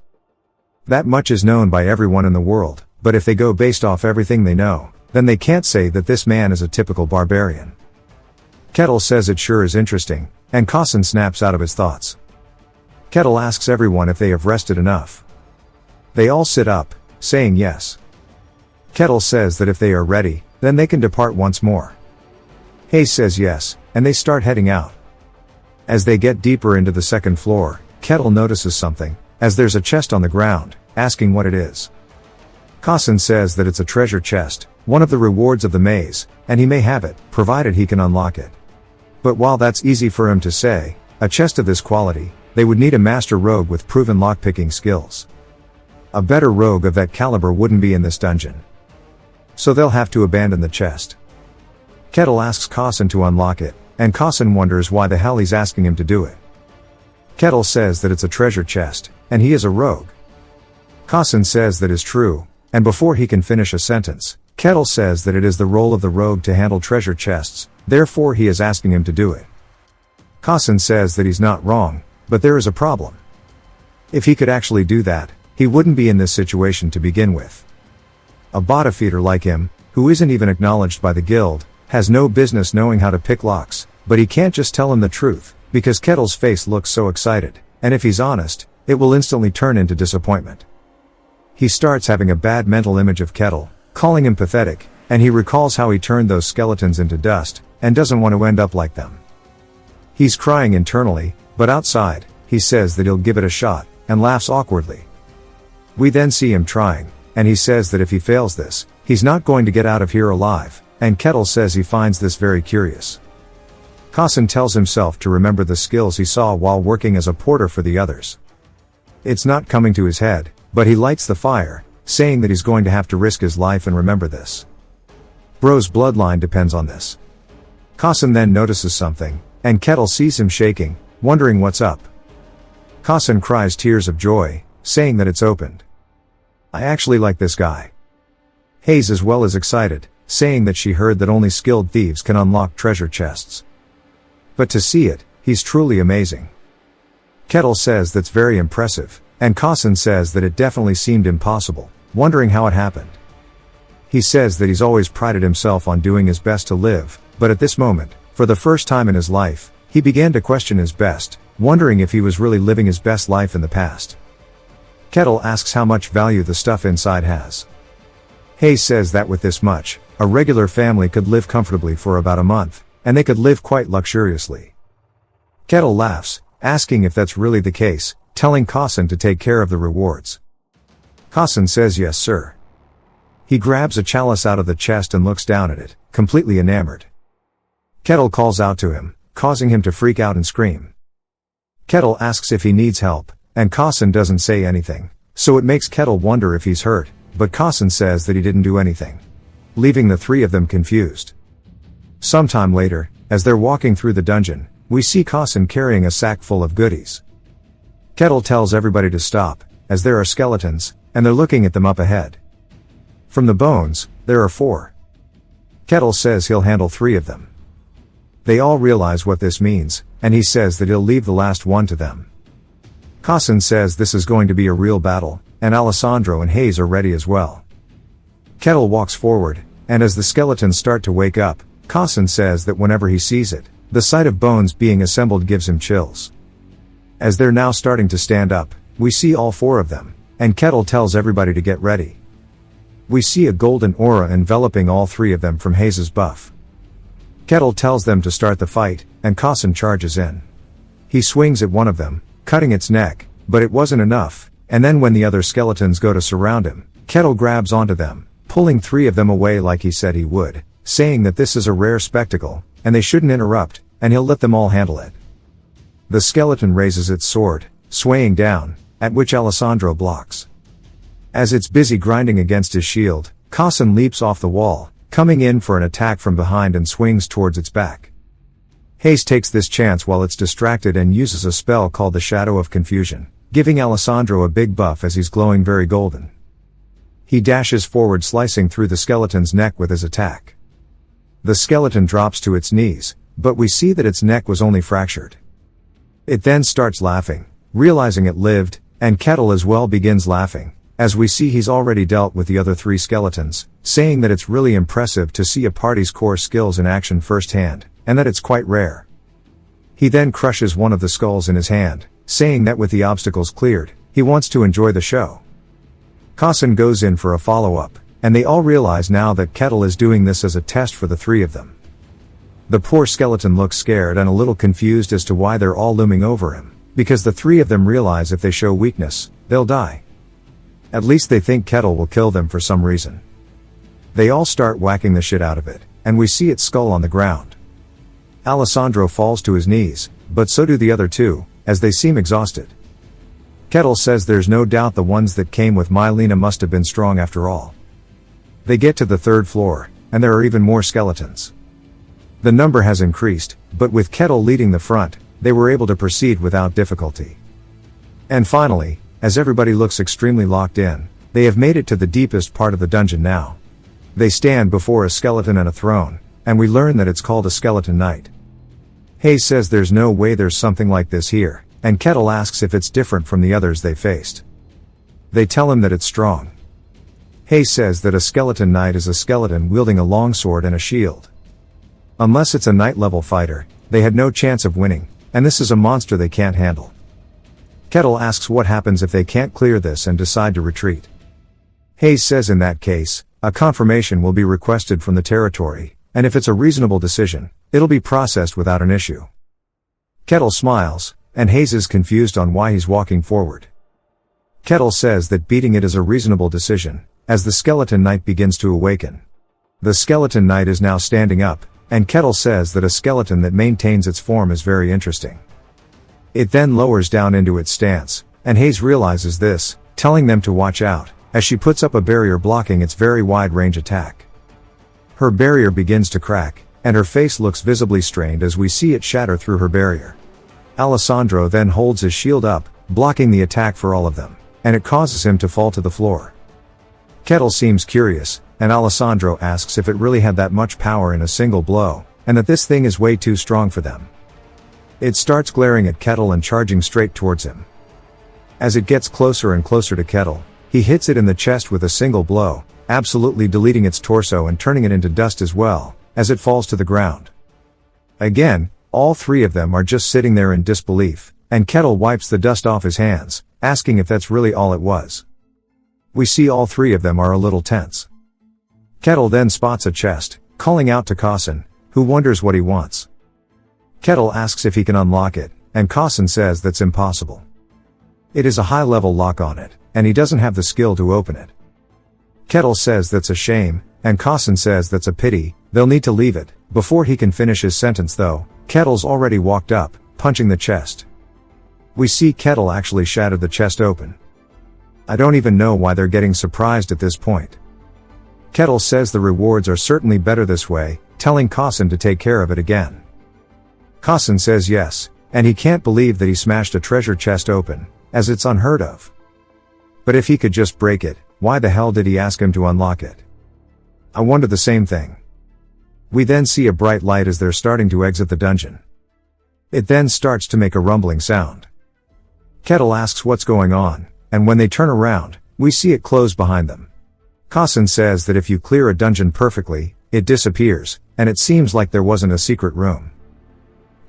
That much is known by everyone in the world, but if they go based off everything they know, then they can't say that this man is a typical barbarian. Kettle says it sure is interesting, and Kassen snaps out of his thoughts. Kettle asks everyone if they have rested enough. They all sit up, saying yes. Kettle says that if they are ready, then they can depart once more. Hayes says yes, and they start heading out. As they get deeper into the second floor, Kettle notices something, as there's a chest on the ground, asking what it is. Kasen says that it's a treasure chest, one of the rewards of the maze, and he may have it, provided he can unlock it. But while that's easy for him to say, a chest of this quality, they would need a master rogue with proven lockpicking skills. A better rogue of that caliber wouldn't be in this dungeon. So they'll have to abandon the chest. Kettle asks Kasen to unlock it, and Kasen wonders why the hell he's asking him to do it. Kettle says that it's a treasure chest, and he is a rogue. Kasen says that is true, and before he can finish a sentence, Kettle says that it is the role of the rogue to handle treasure chests, therefore he is asking him to do it. Kasen says that he's not wrong, but there is a problem. If he could actually do that, he wouldn't be in this situation to begin with. A bottom feeder like him, who isn't even acknowledged by the guild, has no business knowing how to pick locks, but he can't just tell him the truth, because Kettle's face looks so excited, and if he's honest, it will instantly turn into disappointment. He starts having a bad mental image of Kettle, calling him pathetic, and he recalls how he turned those skeletons into dust, and doesn't want to end up like them. He's crying internally, but outside, he says that he'll give it a shot, and laughs awkwardly. We then see him trying, and he says that if he fails this, he's not going to get out of here alive, and Kettle says he finds this very curious. Kasen tells himself to remember the skills he saw while working as a porter for the others. It's not coming to his head, but he lights the fire, saying that he's going to have to risk his life and remember this. Bro's bloodline depends on this. Kasen then notices something, and Kettle sees him shaking, wondering what's up. Kasen cries tears of joy, saying that it's opened. I actually like this guy. Hayes as well is excited, saying that she heard that only skilled thieves can unlock treasure chests. But to see it, he's truly amazing. Kettle says that's very impressive, and Kasen says that it definitely seemed impossible, wondering how it happened. He says that he's always prided himself on doing his best to live, but at this moment, for the first time in his life, he began to question his best, wondering if he was really living his best life in the past. Kettle asks how much value the stuff inside has. Hayes says that with this much, a regular family could live comfortably for about a month, and they could live quite luxuriously. Kettle laughs, asking if that's really the case, telling Kasen to take care of the rewards. Kasen says yes sir. He grabs a chalice out of the chest and looks down at it, completely enamored. Kettle calls out to him, causing him to freak out and scream. Kettle asks if he needs help, and Kasen doesn't say anything, so it makes Kettle wonder if he's hurt, but Kasen says that he didn't do anything, leaving the three of them confused. Sometime later, as they're walking through the dungeon, we see Kasen carrying a sack full of goodies. Kettle tells everybody to stop, as there are skeletons, and they're looking at them up ahead. From the bones, there are 4. Kettle says he'll handle 3 of them. They all realize what this means, and he says that he'll leave the last one to them. Kasen says this is going to be a real battle, and Alessandro and Hayes are ready as well. Kettle walks forward, and as the skeletons start to wake up, Kasen says that whenever he sees it, the sight of bones being assembled gives him chills. As they're now starting to stand up, we see all 4 of them, and Kettle tells everybody to get ready. We see a golden aura enveloping all 3 of them from Hayes' buff. Kettle tells them to start the fight, and Kasen charges in. He swings at one of them, cutting its neck, but it wasn't enough, and then when the other skeletons go to surround him, Kettle grabs onto them, pulling 3 of them away like he said he would, saying that this is a rare spectacle, and they shouldn't interrupt, and he'll let them all handle it. The skeleton raises its sword, swaying down, at which Alessandro blocks. As it's busy grinding against his shield, Kasen leaps off the wall, coming in for an attack from behind and swings towards its back. Hayes takes this chance while it's distracted and uses a spell called the Shadow of Confusion, giving Alessandro a big buff as he's glowing very golden. He dashes forward, slicing through the skeleton's neck with his attack. The skeleton drops to its knees, but we see that its neck was only fractured. It then starts laughing, realizing it lived, and Kettle as well begins laughing, as we see he's already dealt with the other 3 skeletons, saying that it's really impressive to see a party's core skills in action firsthand, and that it's quite rare. He then crushes one of the skulls in his hand, saying that with the obstacles cleared, he wants to enjoy the show. Kasen goes in for a follow-up, and they all realize now that Kettle is doing this as a test for the three of them. The poor skeleton looks scared and a little confused as to why they're all looming over him, because the three of them realize if they show weakness, they'll die. At least they think Kettle will kill them for some reason. They all start whacking the shit out of it, and we see its skull on the ground. Alessandro falls to his knees, but so do the other two, as they seem exhausted. Kettle says there's no doubt the ones that came with Mylena must have been strong after all. They get to the third floor, and there are even more skeletons. The number has increased, but with Kettle leading the front, they were able to proceed without difficulty. And finally, as everybody looks extremely locked in, they have made it to the deepest part of the dungeon now. They stand before a skeleton and a throne, and we learn that it's called a skeleton knight. Hayes says there's no way there's something like this here, and Kettle asks if it's different from the others they faced. They tell him that it's strong. Hayes says that a skeleton knight is a skeleton wielding a longsword and a shield. Unless it's a knight-level fighter, they had no chance of winning, and this is a monster they can't handle. Kettle asks what happens if they can't clear this and decide to retreat. Hayes says in that case, a confirmation will be requested from the territory, and if it's a reasonable decision, it'll be processed without an issue. Kettle smiles, and Hayes is confused on why he's walking forward. Kettle says that beating it is a reasonable decision, as the skeleton knight begins to awaken. The skeleton knight is now standing up, and Kettle says that a skeleton that maintains its form is very interesting. It then lowers down into its stance, and Hayes realizes this, telling them to watch out, as she puts up a barrier blocking its very wide-range attack. Her barrier begins to crack, and her face looks visibly strained as we see it shatter through her barrier. Alessandro then holds his shield up, blocking the attack for all of them, and it causes him to fall to the floor. Kettle seems curious, and Alessandro asks if it really had that much power in a single blow, and that this thing is way too strong for them. It starts glaring at Kettle and charging straight towards him. As it gets closer and closer to Kettle, he hits it in the chest with a single blow, absolutely deleting its torso and turning it into dust as well, as it falls to the ground. Again, all three of them are just sitting there in disbelief, and Kettle wipes the dust off his hands, asking if that's really all it was. We see all three of them are a little tense. Kettle then spots a chest, calling out to Kassen, who wonders what he wants. Kettle asks if he can unlock it, and Kassen says that's impossible. It is a high-level lock on it, and he doesn't have the skill to open it. Kettle says that's a shame, and Kassen says that's a pity, they'll need to leave it. Before he can finish his sentence though, Kettle's already walked up, punching the chest. We see Kettle actually shatter the chest open. I don't even know why they're getting surprised at this point. Kettle says the rewards are certainly better this way, telling Kassen to take care of it again. Kassen says yes, and he can't believe that he smashed a treasure chest open, as it's unheard of. But if he could just break it, why the hell did he ask him to unlock it? I wonder the same thing. We then see a bright light as they're starting to exit the dungeon. It then starts to make a rumbling sound. Kettle asks what's going on, and when they turn around, we see it close behind them. Kassen says that if you clear a dungeon perfectly, it disappears, and it seems like there wasn't a secret room.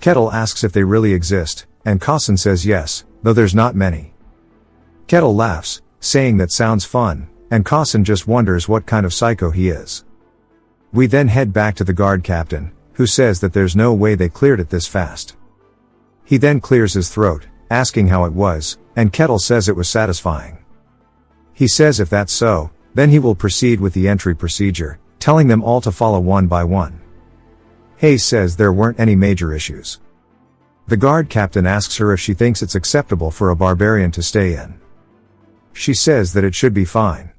Kettle asks if they really exist, and Kassen says yes, though there's not many. Kettle laughs, saying that sounds fun, and Kassen just wonders what kind of psycho he is. We then head back to the guard captain, who says that there's no way they cleared it this fast. He then clears his throat, asking how it was, and Kettle says it was satisfying. He says if that's so, then he will proceed with the entry procedure, telling them all to follow one by one. Hayes says there weren't any major issues. The guard captain asks her if she thinks it's acceptable for a barbarian to stay in. She says that it should be fine.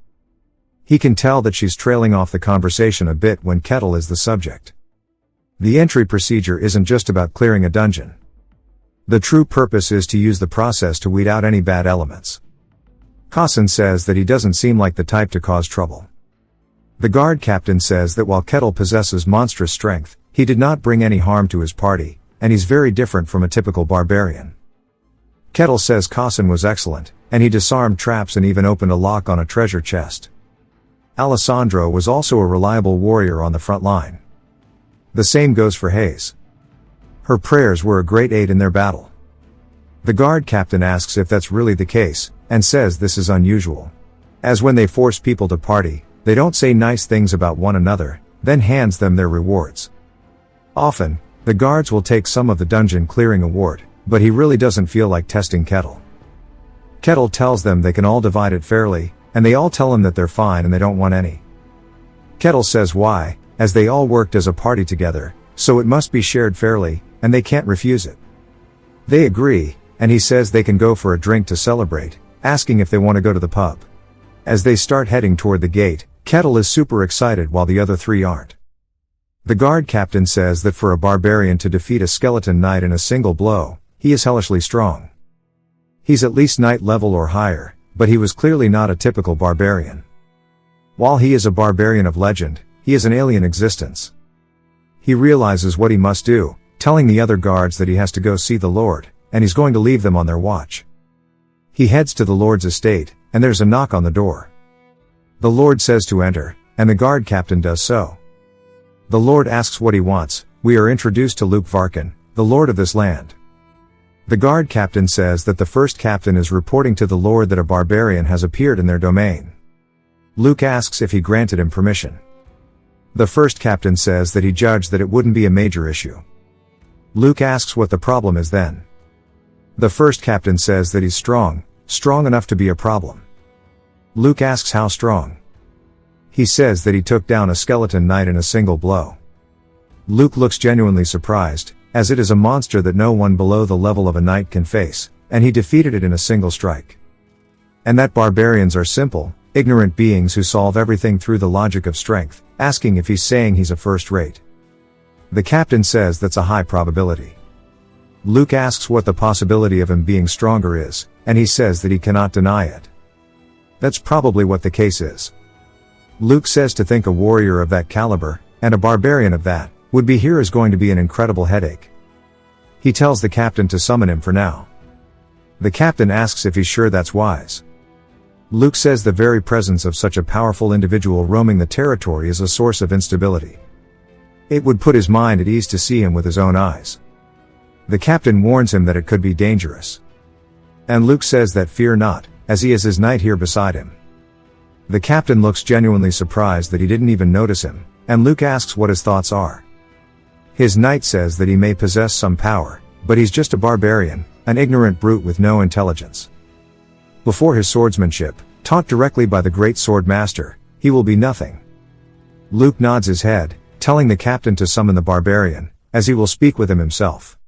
He can tell that she's trailing off the conversation a bit when Kettle is the subject. The entry procedure isn't just about clearing a dungeon. The true purpose is to use the process to weed out any bad elements. Kassen says that he doesn't seem like the type to cause trouble. The guard captain says that while Kettle possesses monstrous strength, he did not bring any harm to his party, and he's very different from a typical barbarian. Kettle says Kassen was excellent, and he disarmed traps and even opened a lock on a treasure chest. Alessandro was also a reliable warrior on the front line. The same goes for Hayes. Her prayers were a great aid in their battle. The guard captain asks if that's really the case, and says this is unusual. As when they force people to party, they don't say nice things about one another, then hands them their rewards. Often, the guards will take some of the dungeon clearing award, but he really doesn't feel like testing Kettle. Kettle tells them they can all divide it fairly, and they all tell him that they're fine and they don't want any. Kettle says why, as they all worked as a party together, so it must be shared fairly, and they can't refuse it. They agree, and he says they can go for a drink to celebrate, asking if they want to go to the pub. As they start heading toward the gate, Kettle is super excited while the other three aren't. The guard captain says that for a barbarian to defeat a skeleton knight in a single blow, he is hellishly strong. He's at least knight level or higher, but he was clearly not a typical barbarian. While he is a barbarian of legend, he is an alien existence. He realizes what he must do, telling the other guards that he has to go see the Lord, and he's going to leave them on their watch. He heads to the Lord's estate, and there's a knock on the door. The Lord says to enter, and the guard captain does so. The Lord asks what he wants. We are introduced to Luke Varkin, the Lord of this land. The guard captain says that the first captain is reporting to the Lord that a barbarian has appeared in their domain. Luke asks if he granted him permission. The first captain says that he judged that it wouldn't be a major issue. Luke asks what the problem is then. The first captain says that he's strong enough to be a problem. Luke asks how strong. He says that he took down a skeleton knight in a single blow. Luke looks genuinely surprised, as it is a monster that no one below the level of a knight can face, and he defeated it in a single strike. And that barbarians are simple, ignorant beings who solve everything through the logic of strength, asking if he's saying he's a first rate. The captain says that's a high probability. Luke asks what the possibility of him being stronger is, and he says that he cannot deny it. That's probably what the case is. Luke says to think a warrior of that caliber, and a barbarian of that, would be here is going to be an incredible headache. He tells the captain to summon him for now. The captain asks if he's sure that's wise. Luke says the very presence of such a powerful individual roaming the territory is a source of instability. It would put his mind at ease to see him with his own eyes. The captain warns him that it could be dangerous. And Luke says that fear not, as he is his knight here beside him. The captain looks genuinely surprised that he didn't even notice him, and Luke asks what his thoughts are. His knight says that he may possess some power, but he's just a barbarian, an ignorant brute with no intelligence. Before his swordsmanship, taught directly by the great sword master, he will be nothing. Luke nods his head, telling the captain to summon the barbarian, as he will speak with him himself.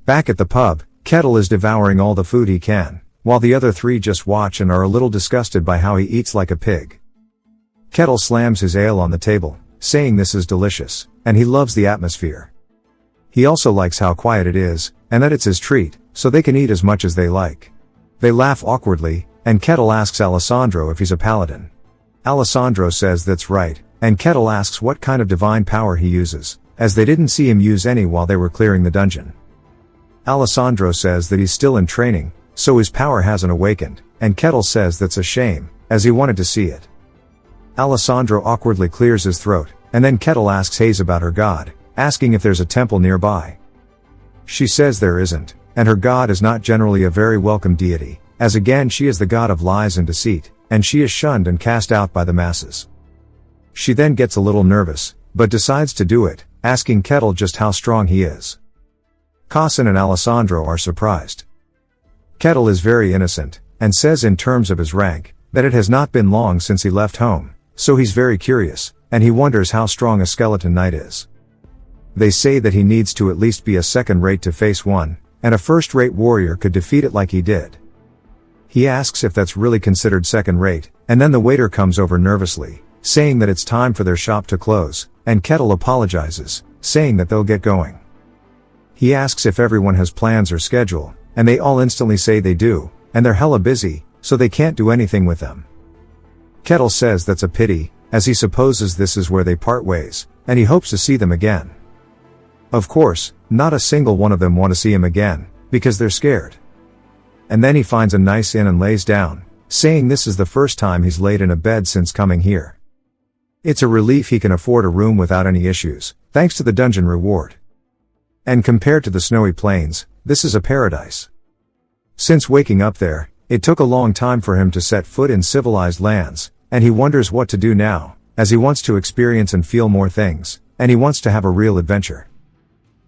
Back at the pub, Kettle is devouring all the food he can, while the other three just watch and are a little disgusted by how he eats like a pig. Kettle slams his ale on the table, saying this is delicious, and he loves the atmosphere. He also likes how quiet it is, and that it's his treat, so they can eat as much as they like. They laugh awkwardly, and Kettle asks Alessandro if he's a paladin. Alessandro says that's right, and Kettle asks what kind of divine power he uses, as they didn't see him use any while they were clearing the dungeon. Alessandro says that he's still in training, so his power hasn't awakened, and Kettle says that's a shame, as he wanted to see it. Alessandro awkwardly clears his throat, and then Kettle asks Hayes about her god, asking if there's a temple nearby. She says there isn't, and her god is not generally a very welcome deity, as again she is the god of lies and deceit, and she is shunned and cast out by the masses. She then gets a little nervous, but decides to do it, asking Kettle just how strong he is. Kassen and Alessandro are surprised. Kettle is very innocent, and says in terms of his rank, that it has not been long since he left home, so he's very curious, and he wonders how strong a skeleton knight is. They say that he needs to at least be a second-rate to face one, and a first-rate warrior could defeat it like he did. He asks if that's really considered second-rate, and then the waiter comes over nervously, saying that it's time for their shop to close, and Kettle apologizes, saying that they'll get going. He asks if everyone has plans or schedule, and they all instantly say they do, and they're hella busy, so they can't do anything with them. Kettle says that's a pity, as he supposes this is where they part ways, and he hopes to see them again. Of course, not a single one of them want to see him again, because they're scared. And then he finds a nice inn and lays down, saying this is the first time he's laid in a bed since coming here. It's a relief he can afford a room without any issues, thanks to the dungeon reward. And compared to the snowy plains, this is a paradise. Since waking up there, it took a long time for him to set foot in civilized lands, and he wonders what to do now, as he wants to experience and feel more things, and he wants to have a real adventure.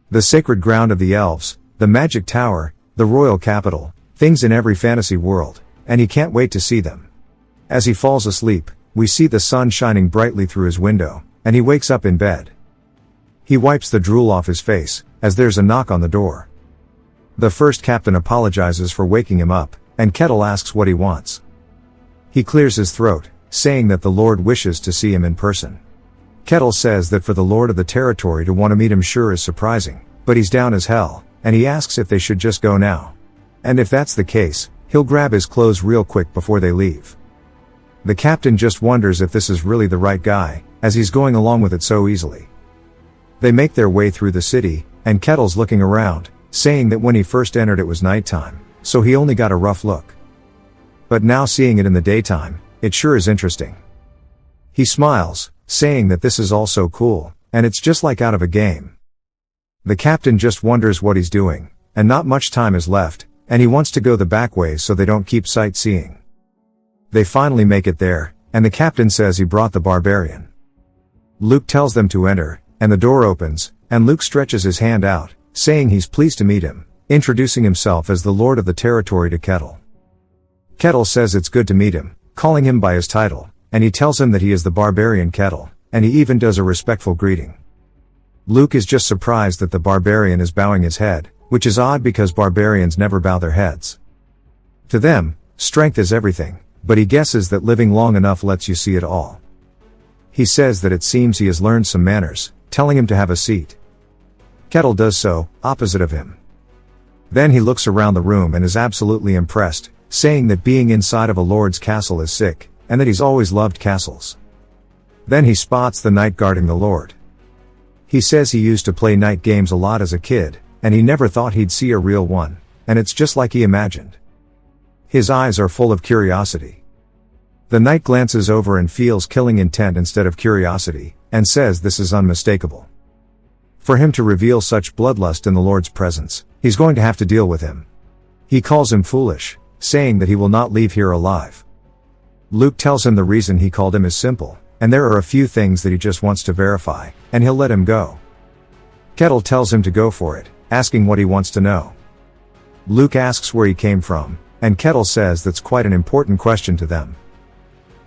The sacred ground of the elves, the magic tower, the royal capital, things in every fantasy world, and he can't wait to see them. As he falls asleep, we see the sun shining brightly through his window, and he wakes up in bed. He wipes the drool off his face, as there's a knock on the door. The first captain apologizes for waking him up, and Kettle asks what he wants. He clears his throat, saying that the Lord wishes to see him in person. Kettle says that for the Lord of the territory to want to meet him sure is surprising, but he's down as hell, and he asks if they should just go now. And if that's the case, he'll grab his clothes real quick before they leave. The captain just wonders if this is really the right guy, as he's going along with it so easily. They make their way through the city, and Kettle's looking around, saying that when he first entered it was nighttime, so he only got a rough look. But now seeing it in the daytime, it sure is interesting. He smiles, saying that this is all so cool, and it's just like out of a game. The captain just wonders what he's doing, and not much time is left, and he wants to go the back way so they don't keep sightseeing. They finally make it there, and the captain says he brought the Barbarian. Luke tells them to enter, and the door opens, and Luke stretches his hand out, saying he's pleased to meet him, introducing himself as the Lord of the territory to Kettle. Kettle says it's good to meet him, calling him by his title, and he tells him that he is the Barbarian Kettle, and he even does a respectful greeting. Luke is just surprised that the Barbarian is bowing his head, which is odd because barbarians never bow their heads. To them, strength is everything, but he guesses that living long enough lets you see it all. He says that it seems he has learned some manners, telling him to have a seat. Kettle does so, opposite of him. Then he looks around the room and is absolutely impressed, saying that being inside of a lord's castle is sick, and that he's always loved castles. Then he spots the knight guarding the lord. He says he used to play night games a lot as a kid, and he never thought he'd see a real one, and it's just like he imagined. His eyes are full of curiosity. The knight glances over and feels killing intent instead of curiosity, and says this is unmistakable. For him to reveal such bloodlust in the Lord's presence, he's going to have to deal with him. He calls him foolish, saying that he will not leave here alive. Luke tells him the reason he called him is simple, and there are a few things that he just wants to verify, and he'll let him go. Kettle tells him to go for it, asking what he wants to know. Luke asks where he came from, and Kettle says that's quite an important question to them.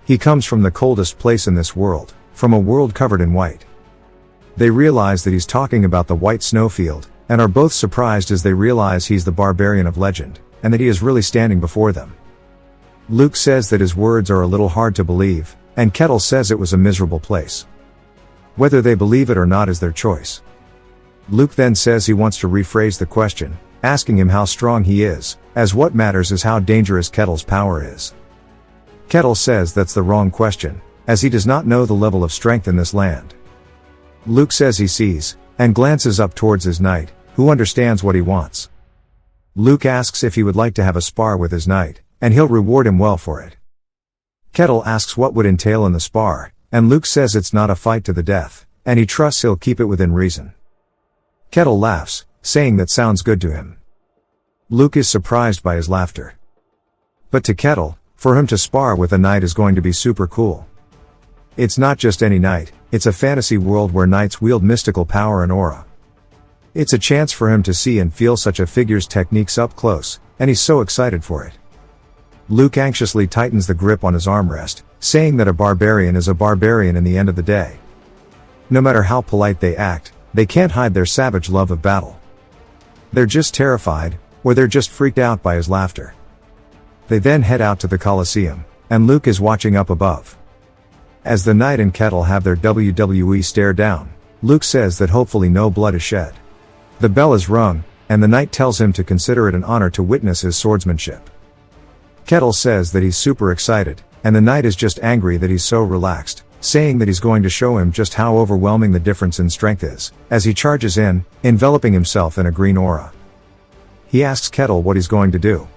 He comes from the coldest place in this world, from a world covered in white. They realize that he's talking about the white snowfield, and are both surprised as they realize he's the barbarian of legend, and that he is really standing before them. Luke says that his words are a little hard to believe, and Kettle says it was a miserable place. Whether they believe it or not is their choice. Luke then says he wants to rephrase the question, asking him how strong he is, as what matters is how dangerous Kettle's power is. Kettle says that's the wrong question, as he does not know the level of strength in this land. Luke says he sees, and glances up towards his knight, who understands what he wants. Luke asks if he would like to have a spar with his knight, and he'll reward him well for it. Kettle asks what would entail in the spar, and Luke says it's not a fight to the death, and he trusts he'll keep it within reason. Kettle laughs, saying that sounds good to him. Luke is surprised by his laughter. But to Kettle, for him to spar with a knight is going to be super cool. It's not just any knight, it's a fantasy world where knights wield mystical power and aura. It's a chance for him to see and feel such a figure's techniques up close, and he's so excited for it. Luke anxiously tightens the grip on his armrest, saying that a barbarian is a barbarian in the end of the day. No matter how polite they act, they can't hide their savage love of battle. They're just terrified, or they're just freaked out by his laughter. They then head out to the Colosseum, and Luke is watching up above. As the knight and Kettle have their WWE stare down, Luke says that hopefully no blood is shed. The bell is rung, and the knight tells him to consider it an honor to witness his swordsmanship. Kettle says that he's super excited, and the knight is just angry that he's so relaxed, saying that he's going to show him just how overwhelming the difference in strength is, as he charges in, enveloping himself in a green aura. He asks Kettle what he's going to do.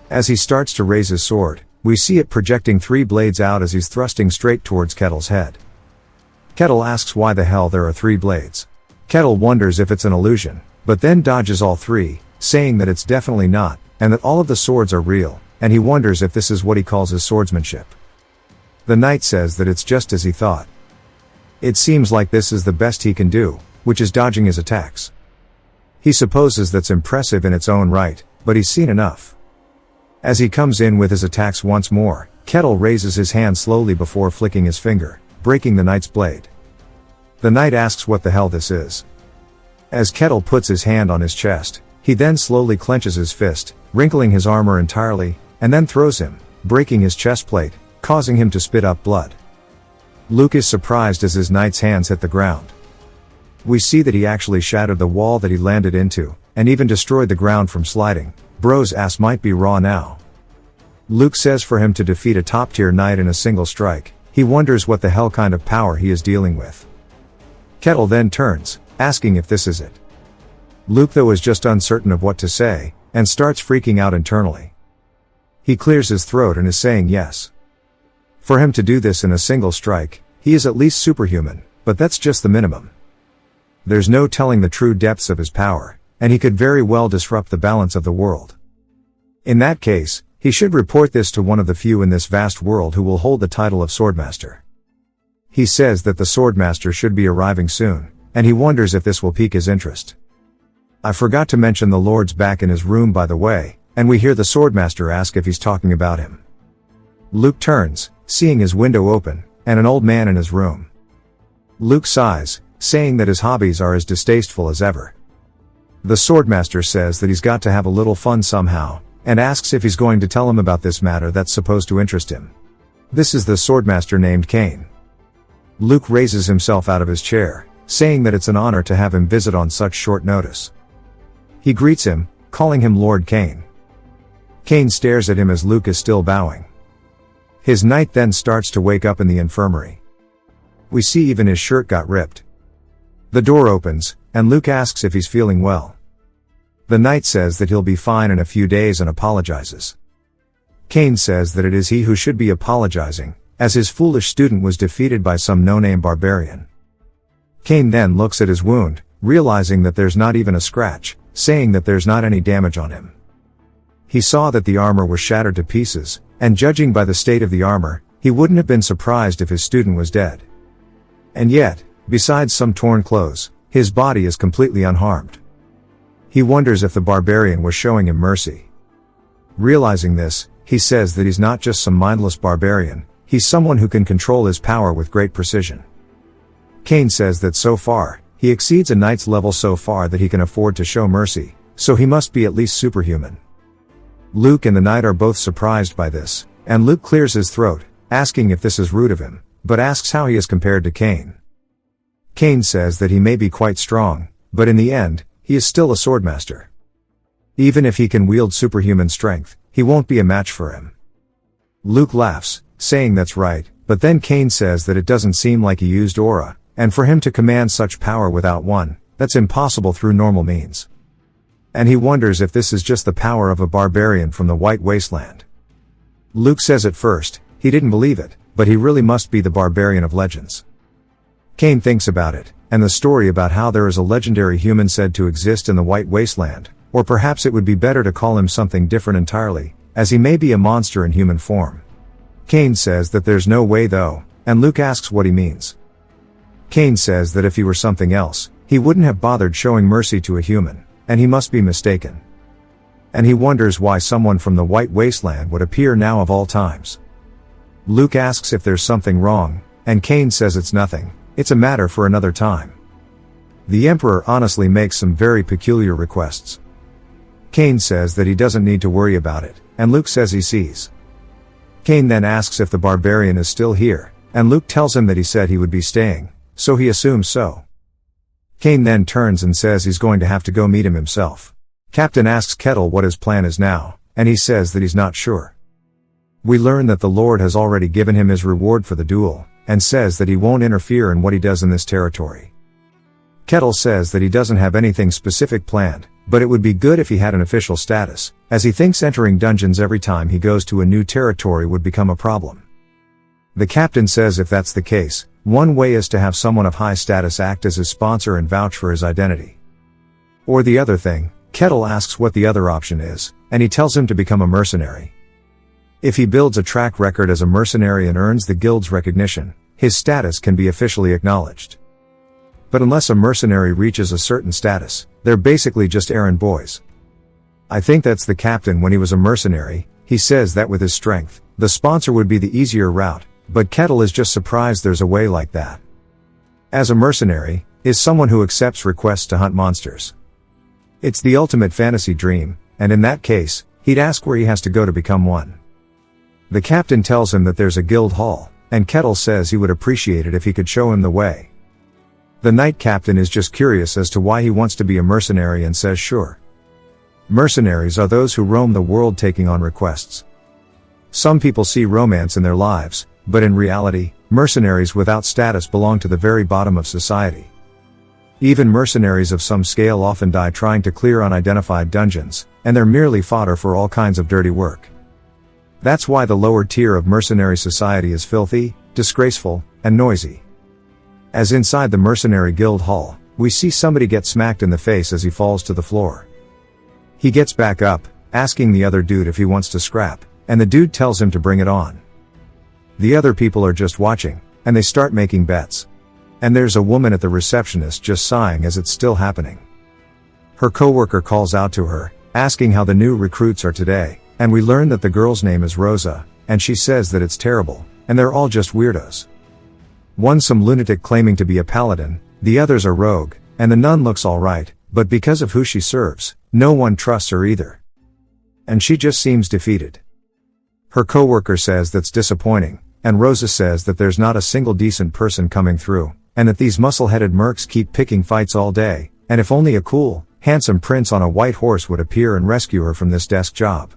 As he starts to raise his sword, we see it projecting 3 blades out as he's thrusting straight towards Kettle's head. Kettle asks why the hell there are 3 blades. Kettle wonders if it's an illusion, but then dodges all 3, saying that it's definitely not, and that all of the swords are real, and he wonders if this is what he calls his swordsmanship. The knight says that it's just as he thought. It seems like this is the best he can do, which is dodging his attacks. He supposes that's impressive in its own right, but he's seen enough. As he comes in with his attacks once more, Kettle raises his hand slowly before flicking his finger, breaking the knight's blade. The knight asks what the hell this is. As Kettle puts his hand on his chest, he then slowly clenches his fist, wrinkling his armor entirely, and then throws him, breaking his chest plate, causing him to spit up blood. Luke is surprised as his knight's hands hit the ground. We see that he actually shattered the wall that he landed into, and even destroyed the ground from sliding. Bro's ass might be raw now. Luke says for him to defeat a top-tier knight in a single strike. He wonders what the hell kind of power he is dealing with. Kettle then turns, asking if this is it. Luke though is just uncertain of what to say, and starts freaking out internally. He clears his throat and is saying yes. For him to do this in a single strike, he is at least superhuman, but that's just the minimum. There's no telling the true depths of his power, and he could very well disrupt the balance of the world. In that case, he should report this to one of the few in this vast world who will hold the title of Swordmaster. He says that the Swordmaster should be arriving soon, and he wonders if this will pique his interest. I forgot to mention the Lord's back in his room by the way, and we hear the Swordmaster ask if he's talking about him. Luke turns, seeing his window open, and an old man in his room. Luke sighs, saying that his hobbies are as distasteful as ever. The Swordmaster says that he's got to have a little fun somehow, and asks if he's going to tell him about this matter that's supposed to interest him. This is the Swordmaster named Kane. Luke raises himself out of his chair, saying that it's an honor to have him visit on such short notice. He greets him, calling him Lord Kane. Kane stares at him as Luke is still bowing. His knight then starts to wake up in the infirmary. We see even his shirt got ripped. The door opens, and Luke asks if he's feeling well. The knight says that he'll be fine in a few days and apologizes. Kane says that it is he who should be apologizing, as his foolish student was defeated by some no-name barbarian. Kane then looks at his wound, realizing that there's not even a scratch, saying that there's not any damage on him. He saw that the armor was shattered to pieces, and judging by the state of the armor, he wouldn't have been surprised if his student was dead. And yet, besides some torn clothes, his body is completely unharmed. He wonders if the barbarian was showing him mercy. Realizing this, he says that he's not just some mindless barbarian, he's someone who can control his power with great precision. Kane says that so far, he exceeds a knight's level so far that he can afford to show mercy, so he must be at least superhuman. Luke and the knight are both surprised by this, and Luke clears his throat, asking if this is rude of him, but asks how he is compared to Kane. Kane says that he may be quite strong, but in the end, he is still a swordmaster. Even if he can wield superhuman strength, he won't be a match for him. Luke laughs, saying that's right, but then Kane says that it doesn't seem like he used aura, and for him to command such power without one, that's impossible through normal means. And he wonders if this is just the power of a barbarian from the White Wasteland. Luke says at first, he didn't believe it, but he really must be the barbarian of legends. Kane thinks about it, and the story about how there is a legendary human said to exist in the White Wasteland, or perhaps it would be better to call him something different entirely, as he may be a monster in human form. Kane says that there's no way though, and Luke asks what he means. Kane says that if he were something else, he wouldn't have bothered showing mercy to a human, and he must be mistaken. And he wonders why someone from the White Wasteland would appear now of all times. Luke asks if there's something wrong, and Kane says it's nothing, it's a matter for another time. The Emperor honestly makes some very peculiar requests. Kane says that he doesn't need to worry about it, and Luke says he sees. Kane then asks if the barbarian is still here, and Luke tells him that he said he would be staying, so he assumes so. Kane then turns and says he's going to have to go meet him himself. Captain asks Kettle what his plan is now, and he says that he's not sure. We learn that the Lord has already given him his reward for the duel, and says that he won't interfere in what he does in this territory. Kettle says that he doesn't have anything specific planned, but it would be good if he had an official status, as he thinks entering dungeons every time he goes to a new territory would become a problem. The captain says if that's the case, one way is to have someone of high status act as his sponsor and vouch for his identity. Or the other thing, Kettle asks what the other option is, and he tells him to become a mercenary. If he builds a track record as a mercenary and earns the guild's recognition, his status can be officially acknowledged. But unless a mercenary reaches a certain status, they're basically just errand boys. I think that's the captain when he was a mercenary. He says that with his strength, the sponsor would be the easier route, but Kettle is just surprised there's a way like that. As a mercenary, is someone who accepts requests to hunt monsters. It's the ultimate fantasy dream, and in that case, he'd ask where he has to go to become one. The captain tells him that there's a guild hall, and Kettle says he would appreciate it if he could show him the way. The knight captain is just curious as to why he wants to be a mercenary and says sure. Mercenaries are those who roam the world taking on requests. Some people see romance in their lives, but in reality, mercenaries without status belong to the very bottom of society. Even mercenaries of some scale often die trying to clear unidentified dungeons, and they're merely fodder for all kinds of dirty work. That's why the lower tier of mercenary society is filthy, disgraceful, and noisy. As inside the mercenary guild hall, we see somebody get smacked in the face as he falls to the floor. He gets back up, asking the other dude if he wants to scrap, and the dude tells him to bring it on. The other people are just watching, and they start making bets. And there's a woman at the receptionist just sighing as it's still happening. Her coworker calls out to her, asking how the new recruits are today, and we learn that the girl's name is Rosa, and she says that it's terrible, and they're all just weirdos. One's some lunatic claiming to be a paladin, the others are rogue, and the nun looks alright, but because of who she serves, no one trusts her either. And she just seems defeated. Her coworker says that's disappointing, and Rosa says that there's not a single decent person coming through, and that these muscle-headed mercs keep picking fights all day, and if only a cool, handsome prince on a white horse would appear and rescue her from this desk job.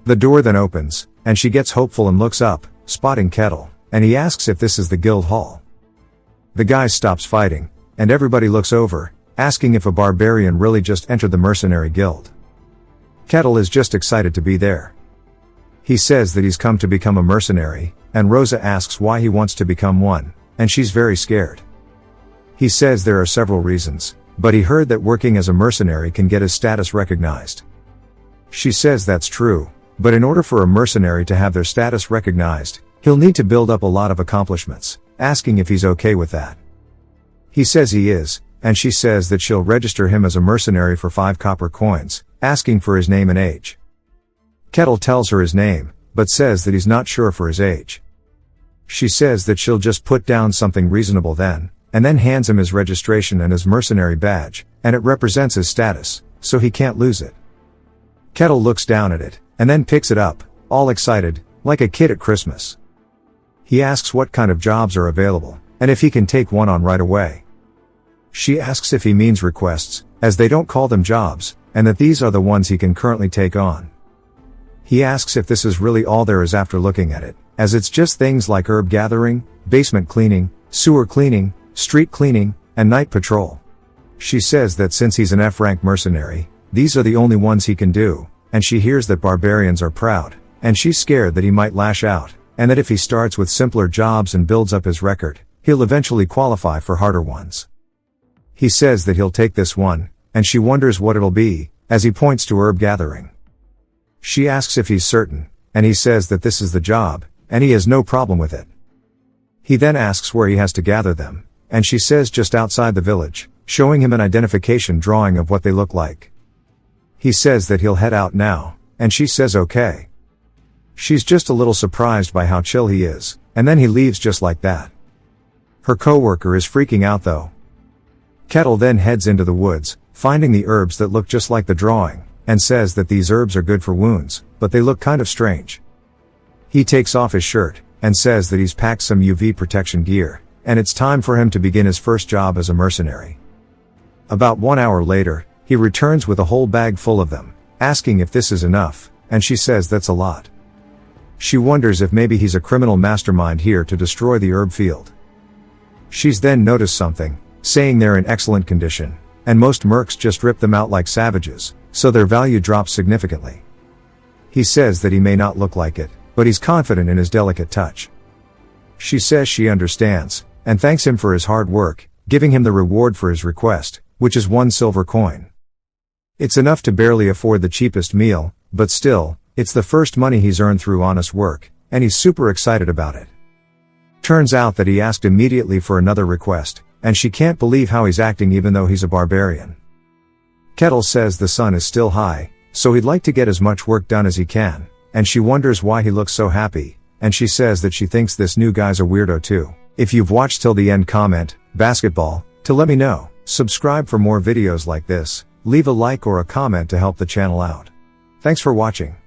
The door then opens, and she gets hopeful and looks up, spotting Kettle, and he asks if this is the guild hall. The guy stops fighting, and everybody looks over, asking if a barbarian really just entered the mercenary guild. Kettle is just excited to be there. He says that he's come to become a mercenary, and Rosa asks why he wants to become one, and she's very scared. He says there are several reasons, but he heard that working as a mercenary can get his status recognized. She says that's true, but in order for a mercenary to have their status recognized, he'll need to build up a lot of accomplishments, asking if he's okay with that. He says he is, and she says that she'll register him as a mercenary for 5 copper coins, asking for his name and age. Kettle tells her his name, but says that he's not sure for his age. She says that she'll just put down something reasonable then, and then hands him his registration and his mercenary badge, and it represents his status, so he can't lose it. Kettle looks down at it, and then picks it up, all excited, like a kid at Christmas. He asks what kind of jobs are available, and if he can take one on right away. She asks if he means requests, as they don't call them jobs, and that these are the ones he can currently take on. He asks if this is really all there is after looking at it, as it's just things like herb gathering, basement cleaning, sewer cleaning, street cleaning, and night patrol. She says that since he's an F-rank mercenary, these are the only ones he can do, and she hears that barbarians are proud, and she's scared that he might lash out, and that if he starts with simpler jobs and builds up his record, he'll eventually qualify for harder ones. He says that he'll take this one, and she wonders what it'll be, as he points to herb gathering. She asks if he's certain, and he says that this is the job, and he has no problem with it. He then asks where he has to gather them, and she says just outside the village, showing him an identification drawing of what they look like. He says that he'll head out now, and she says okay. She's just a little surprised by how chill he is, and then he leaves just like that. Her coworker is freaking out though. Kettle then heads into the woods, finding the herbs that look just like the drawing, and says that these herbs are good for wounds, but they look kind of strange. He takes off his shirt, and says that he's packed some UV protection gear, and it's time for him to begin his first job as a mercenary. About 1 hour later, he returns with a whole bag full of them, asking if this is enough, and she says that's a lot. She wonders if maybe he's a criminal mastermind here to destroy the herb field. She's then noticed something, saying they're in excellent condition, and most mercs just rip them out like savages, so their value drops significantly. He says that he may not look like it, but he's confident in his delicate touch. She says she understands, and thanks him for his hard work, giving him the reward for his request, which is 1 silver coin. It's enough to barely afford the cheapest meal, but still, It's the first money he's earned through honest work, and he's super excited about it. Turns out that he asked immediately for another request, and she can't believe how he's acting even though he's a barbarian. Kettle says the sun is still high, so he'd like to get as much work done as he can, and she wonders why he looks so happy, and she says that she thinks this new guy's a weirdo too. If you've watched till the end, comment, basketball, to let me know. Subscribe for more videos like this, leave a like or a comment to help the channel out. Thanks for watching.